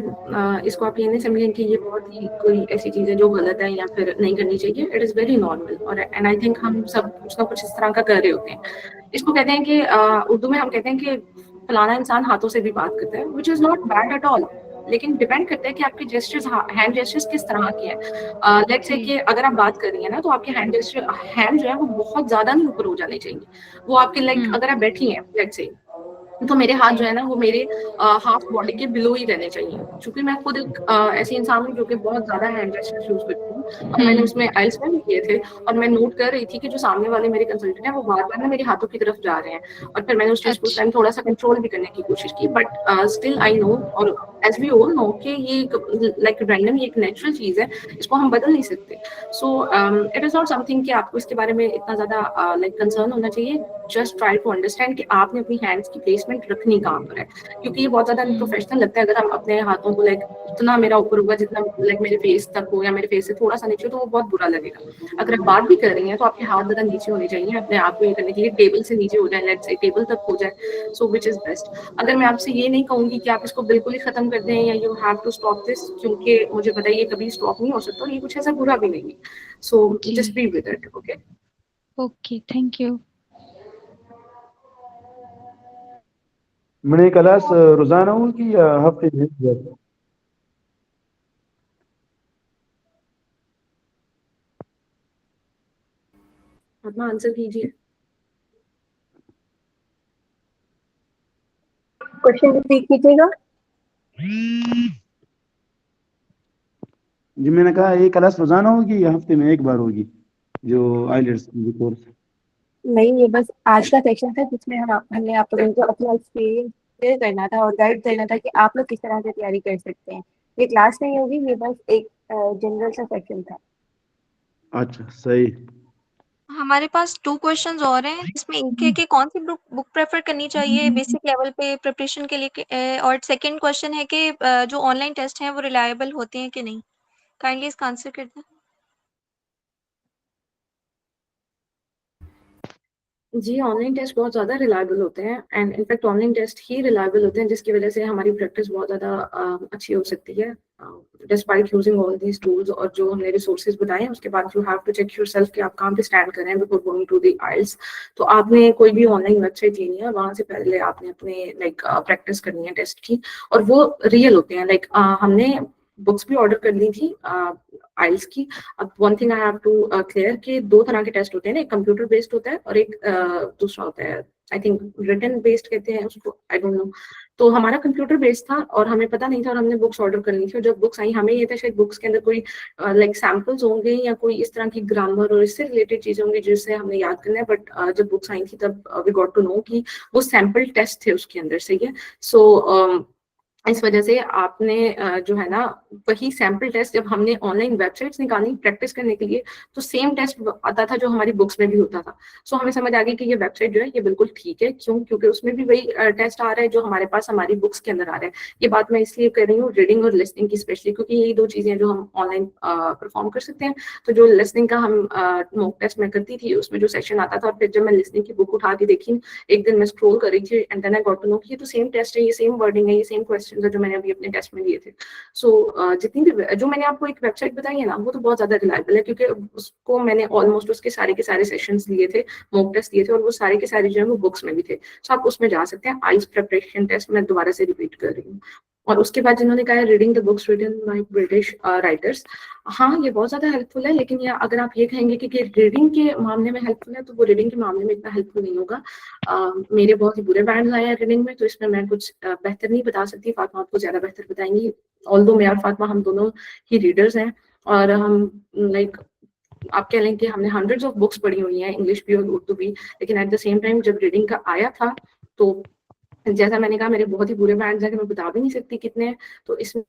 इसको आप ये नहीं समझें कि ये बहुत ही कोई ऐसी चीज़ है जो गलत है या फिर नहीं करनी चाहिए। इट इज़ वेरी नॉर्मल, और एंड आई थिंक हम सब कुछ ना कुछ इस तरह का कर रहे होते हैं। इसको कहते हैं कि उर्दू में हम कहते हैं कि फलाना इंसान हाथों से भी बात करता है, which is not bad at all, लेकिन डिपेंड करता है कि आपके जेस्चर्स, हैंड जेस्चर्स किस तरह के हैं। लेट्स से कि अगर आप बात कर रही हैं ना, तो आपके हैंड जो है वो बहुत ज्यादा नहीं ऊपर हो जाने चाहिए। वो आपके लाइक अगर आप बैठी हैं लेट्स से, तो मेरे हाथ जो है ना वो मेरे हाफ बॉडी के बिलो ही रहने चाहिए, क्योंकि मैं खुद एक ऐसी इंसान हूँ जो कि बहुत ज्यादा हैंड जेस्चर्स यूज करती हूँ। और मैंने उसमें आइल्स में भी किए थे, और मैं नोट कर रही थी कि जो सामने वाले मेरे कंसल्टेंट है वो बार बार ना मेरे हाथों की तरफ जा रहे हैं, और फिर मैंने उस चीज को उस टाइम थोड़ा सा कंट्रोल भी करने की कोशिश की। बट स्टिल आई नो, और एज वी ऑल नो कि ये लाइक रैंडम, ये एक नेचुरल चीज है, इसको हम बदल नहीं सकते। So it is not something कि आपको इसके बारे में इतना ज्यादा लाइक कंसर्न होना चाहिए। जस्ट ट्राई टू अंडरस्टैंड कि आपने अपनी हैंड्स की प्लेसमेंट रखनी कहाँ पर है, क्योंकि ये बहुत ज्यादा प्रोफेशनल लगता है अगर हम अपने हाथों को लाइक इतना मेरा ऊपर होगा जितना लाइक मेरे फेस तक हो या मेरे फेस से थोड़ा सा नीचे हो, तो वो बहुत बुरा लगेगा। अगर आप बात भी कर रही हैं तो आपके हाथ ज्यादा नीचे होने चाहिए, अपने आप को ये करने के लिए टेबल से नीचे हो जाए, लेट्स से टेबल तक हो जाए, सो विच इज बेस्ट। अगर मैं आपसे ये नहीं कहूंगी कि आप इसको बिल्कुल ही खत्म कर दें या you have to stop this, क्योंकि मुझे पता है ये कभी स्टॉप नहीं हो सकता, और ये कुछ ऐसा बुरा भी नहीं है। So just be with it. Okay okay, thank you. मैंने क्लास रोजाना हो कि हफ्ते में एक बार? अपना आंसर कीजिए। क्वेश्चन रिपीट कीजिएगा। जी मैंने कहा ये क्लास रोजाना होगी या हफ्ते में एक बार होगी, जो आइलेट्स की कोर्स? नहीं, ये बस आज का सेक्शन था जिसमें हमने आप लोगों को अपना एक्सपीरियंस शेयर करना था और गाइड करना था कि आप लोग किस तरह से तैयारी कर सकते हैं। ये क्लास नहीं होगी, ये बस एक जनरल सा सेक्शन था। अच्छा सही। हमारे पास 2 क्वेश्चंस और हैं, इसमें एक है कि कौन सी बुक प्रेफर करनी चाहिए बेसिक लेवल पे प्रिपरेशन के लिए और सेकंड क्वेश्चन है कि जो ऑनलाइन टेस्ट हैं वो रिलायबल होते हैं कि नहीं। काइंडली इसका आंसर कर दें। जी, ऑनलाइन टेस्ट बहुत ज़्यादा रिलायबल होते हैं, एंड इनफैक्ट ऑनलाइन टेस्ट ही रिलायबल होते हैं जिसकी वजह से हमारी प्रैक्टिस बहुत ज़्यादा अच्छी हो सकती है despite using all these tools. और जो हमने रिसोर्सेज बताए हैं उसके बाद you have to check yourself कि आप कहाँ पे स्टैंड कर रहे हैं before going to the IELTS. तो आपने कोई भी ऑनलाइन वेबसाइट लेनी है, वहाँ से पहले आपने अपने लाइक प्रैक्टिस करनी है टेस्ट की, और वो रियल होते हैं। लाइक हमने बुक्स भी ऑर्डर कर ली थी आइल्स की। अब one thing I have to clear कि 2 तरह के टेस्ट होते हैं, एक कंप्यूटर बेस्ड होता है और एक दूसरा होता है आई थिंक रिटन बेस्ड कहते हैं उसको, आई डोंट नो। तो हमारा कंप्यूटर बेस्ड था और हमें पता नहीं था, और हमने बुक्स ऑर्डर करनी थी, और जब बुक्स आई हमें ये था शायद बुक्स के अंदर कोई लाइक सैम्पल्स होंगे या कोई इस तरह की ग्रामर और इससे रिलेटेड चीजें होंगी जिससे हमने याद करना है। बट जब बुक्स आई थी तब वी गॉट टू नो कि वो सैम्पल टेस्ट थे उसके अंदर, सही है। सो इस वजह से आपने जो है ना वही सैम्पल टेस्ट जब हमने ऑनलाइन वेबसाइट्स निकाली प्रैक्टिस करने के लिए तो सेम टेस्ट आता था जो हमारी बुक्स में भी होता था। सो हमें समझ आ गई कि ये वेबसाइट जो है ये बिल्कुल ठीक है। क्यों? क्योंकि उसमें भी वही टेस्ट आ रहा है जो हमारे पास हमारी बुक्स के अंदर आ रहा है। ये बात मैं इसलिए कर रही हूँ रीडिंग और लिसनिंग की स्पेशली, क्योंकि यही दो चीजें जो हम ऑनलाइन परफॉर्म कर सकते हैं। तो जो लिसनिंग का हम मॉक टेस्ट में करती थी उसमें जो सेशन आता था और फिर जब मैं लिसनिंग की बुक उठा के देखी एक दिन मैं स्क्रॉल कर रही थी and then I got to know कि ये तो सेम टेस्ट है, ये सेम वर्डिंग है, ये सेम क्वेश्चन है जो मैंने अभी अपने टेस्ट में लिए थे। सो जितनी भी जो मैंने आपको एक वेबसाइट बताई है ना वो तो बहुत ज्यादा रिलायबल है, क्योंकि उसको मैंने ऑलमोस्ट उसके सारे के सारे सेशंस लिए थे, मॉक टेस्ट लिए थे, और वो सारे के सारे जो है वो बुक्स में भी थे। सो आप उसमें जा सकते हैं। आइस प्रिपरेशन टेस्ट मैं दोबारा से रिपीट कर रही हूँ। और उसके बाद जिन्होंने कहा reading the books written by British writers, हाँ ये बहुत ज्यादा हेल्पफुल है। लेकिन ये अगर आप ये कहेंगे कि रीडिंग के मामले में हेल्पफुल है तो वो रीडिंग के मामले में इतना हेल्पफुल नहीं होगा। मेरे बहुत ही बुरे बैंड आए हैं रीडिंग में, तो इसमें मैं कुछ बेहतर नहीं बता सकती। फातिमा आपको ज्यादा बेहतर बताएंगी। ऑल्दो मैं और फातिमा हम दोनों ही रीडर्स हैं और हम लाइक आप कह लें कि हमने हंड्रेड्स ऑफ बुक्स पढ़ी हुई हैं, इंग्लिश भी और उर्दू भी। लेकिन एट द सेम टाइम जब रीडिंग का आया था तो जैसा मैंने कहा मेरे बहुत ही बुरे बैंड्स हैं कि मैं बता भी नहीं सकती कितने हैं। तो इसमें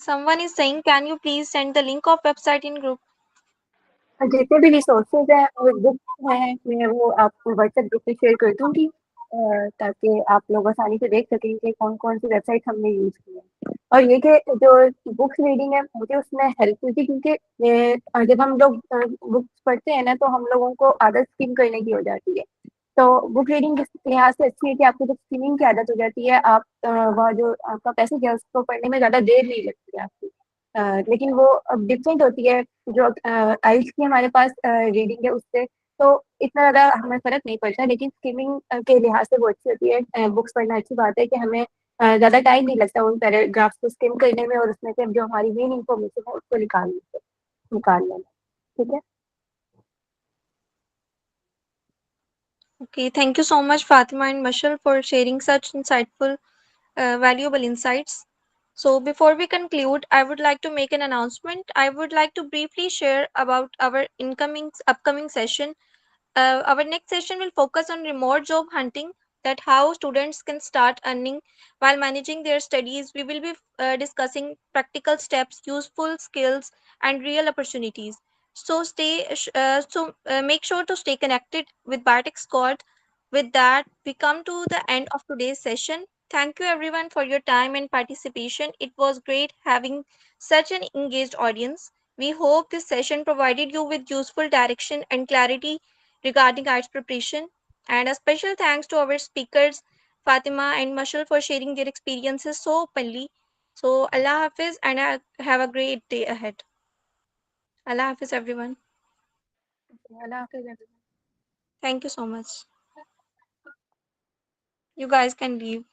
Someone is saying, can you please send the link of website in group? जितने भी रिसोर्सेज हैं और बुक्स हैं मैं वो आपको व्हाट्सएप ग्रुप पे शेयर कर दूंगी ताकि आप लोग आसानी से देख सकें कि कौन कौन सी वेबसाइट हमने यूज की है। और ये कि जो बुक्स रीडिंग है मुझे उसमें हेल्प हुई थी, क्योंकि जब हम लोग बुक्स पढ़ते हैं ना तो हम लोगों को आदत स्किम करने की हो जाती है। तो बुक रीडिंग इस लिहाज से अच्छी है कि आपको जब स्किमिंग की आदत हो जाती है आप वह जो आपका पैसेज है उसको पढ़ने में ज़्यादा देर नहीं लगती है आपकी। लेकिन वो अब डिफरेंट होती है जो आइल्स की हमारे पास रीडिंग है उससे। तो इतना ज़्यादा हमें फ़र्क नहीं पड़ता, लेकिन स्किमिंग के लिहाज से वो अच्छी होती है। बुक्स पढ़ना अच्छी बात है कि हमें ज़्यादा टाइम नहीं लगता उन पैराग्राफ्स को स्किम करने में और उसमें से जो हमारी मेन इंफॉर्मेशन है उसको निकालने में। ठीक है। Okay, thank you so much, Fatima and Mashal, for sharing such insightful, valuable insights. So, before we conclude, I would like to make an announcement. I would like to briefly share about our upcoming session. Our next session will focus on remote job hunting, that how students can start earning while managing their studies. We will be discussing practical steps, useful skills, and real opportunities. Make sure to stay connected with Bartek Squad. With that, we come to the end of today's session. Thank you everyone for your time and participation. It was great having such an engaged audience. We hope this session provided you with useful direction and clarity regarding arts preparation. And a special thanks to our speakers, Fatima and Mashal, for sharing their experiences so openly. So, Allah Hafiz, and have a great day ahead. Allah Hafiz, everyone. अल्लाह हाफ़िज़। Thank you so much. You guys can leave.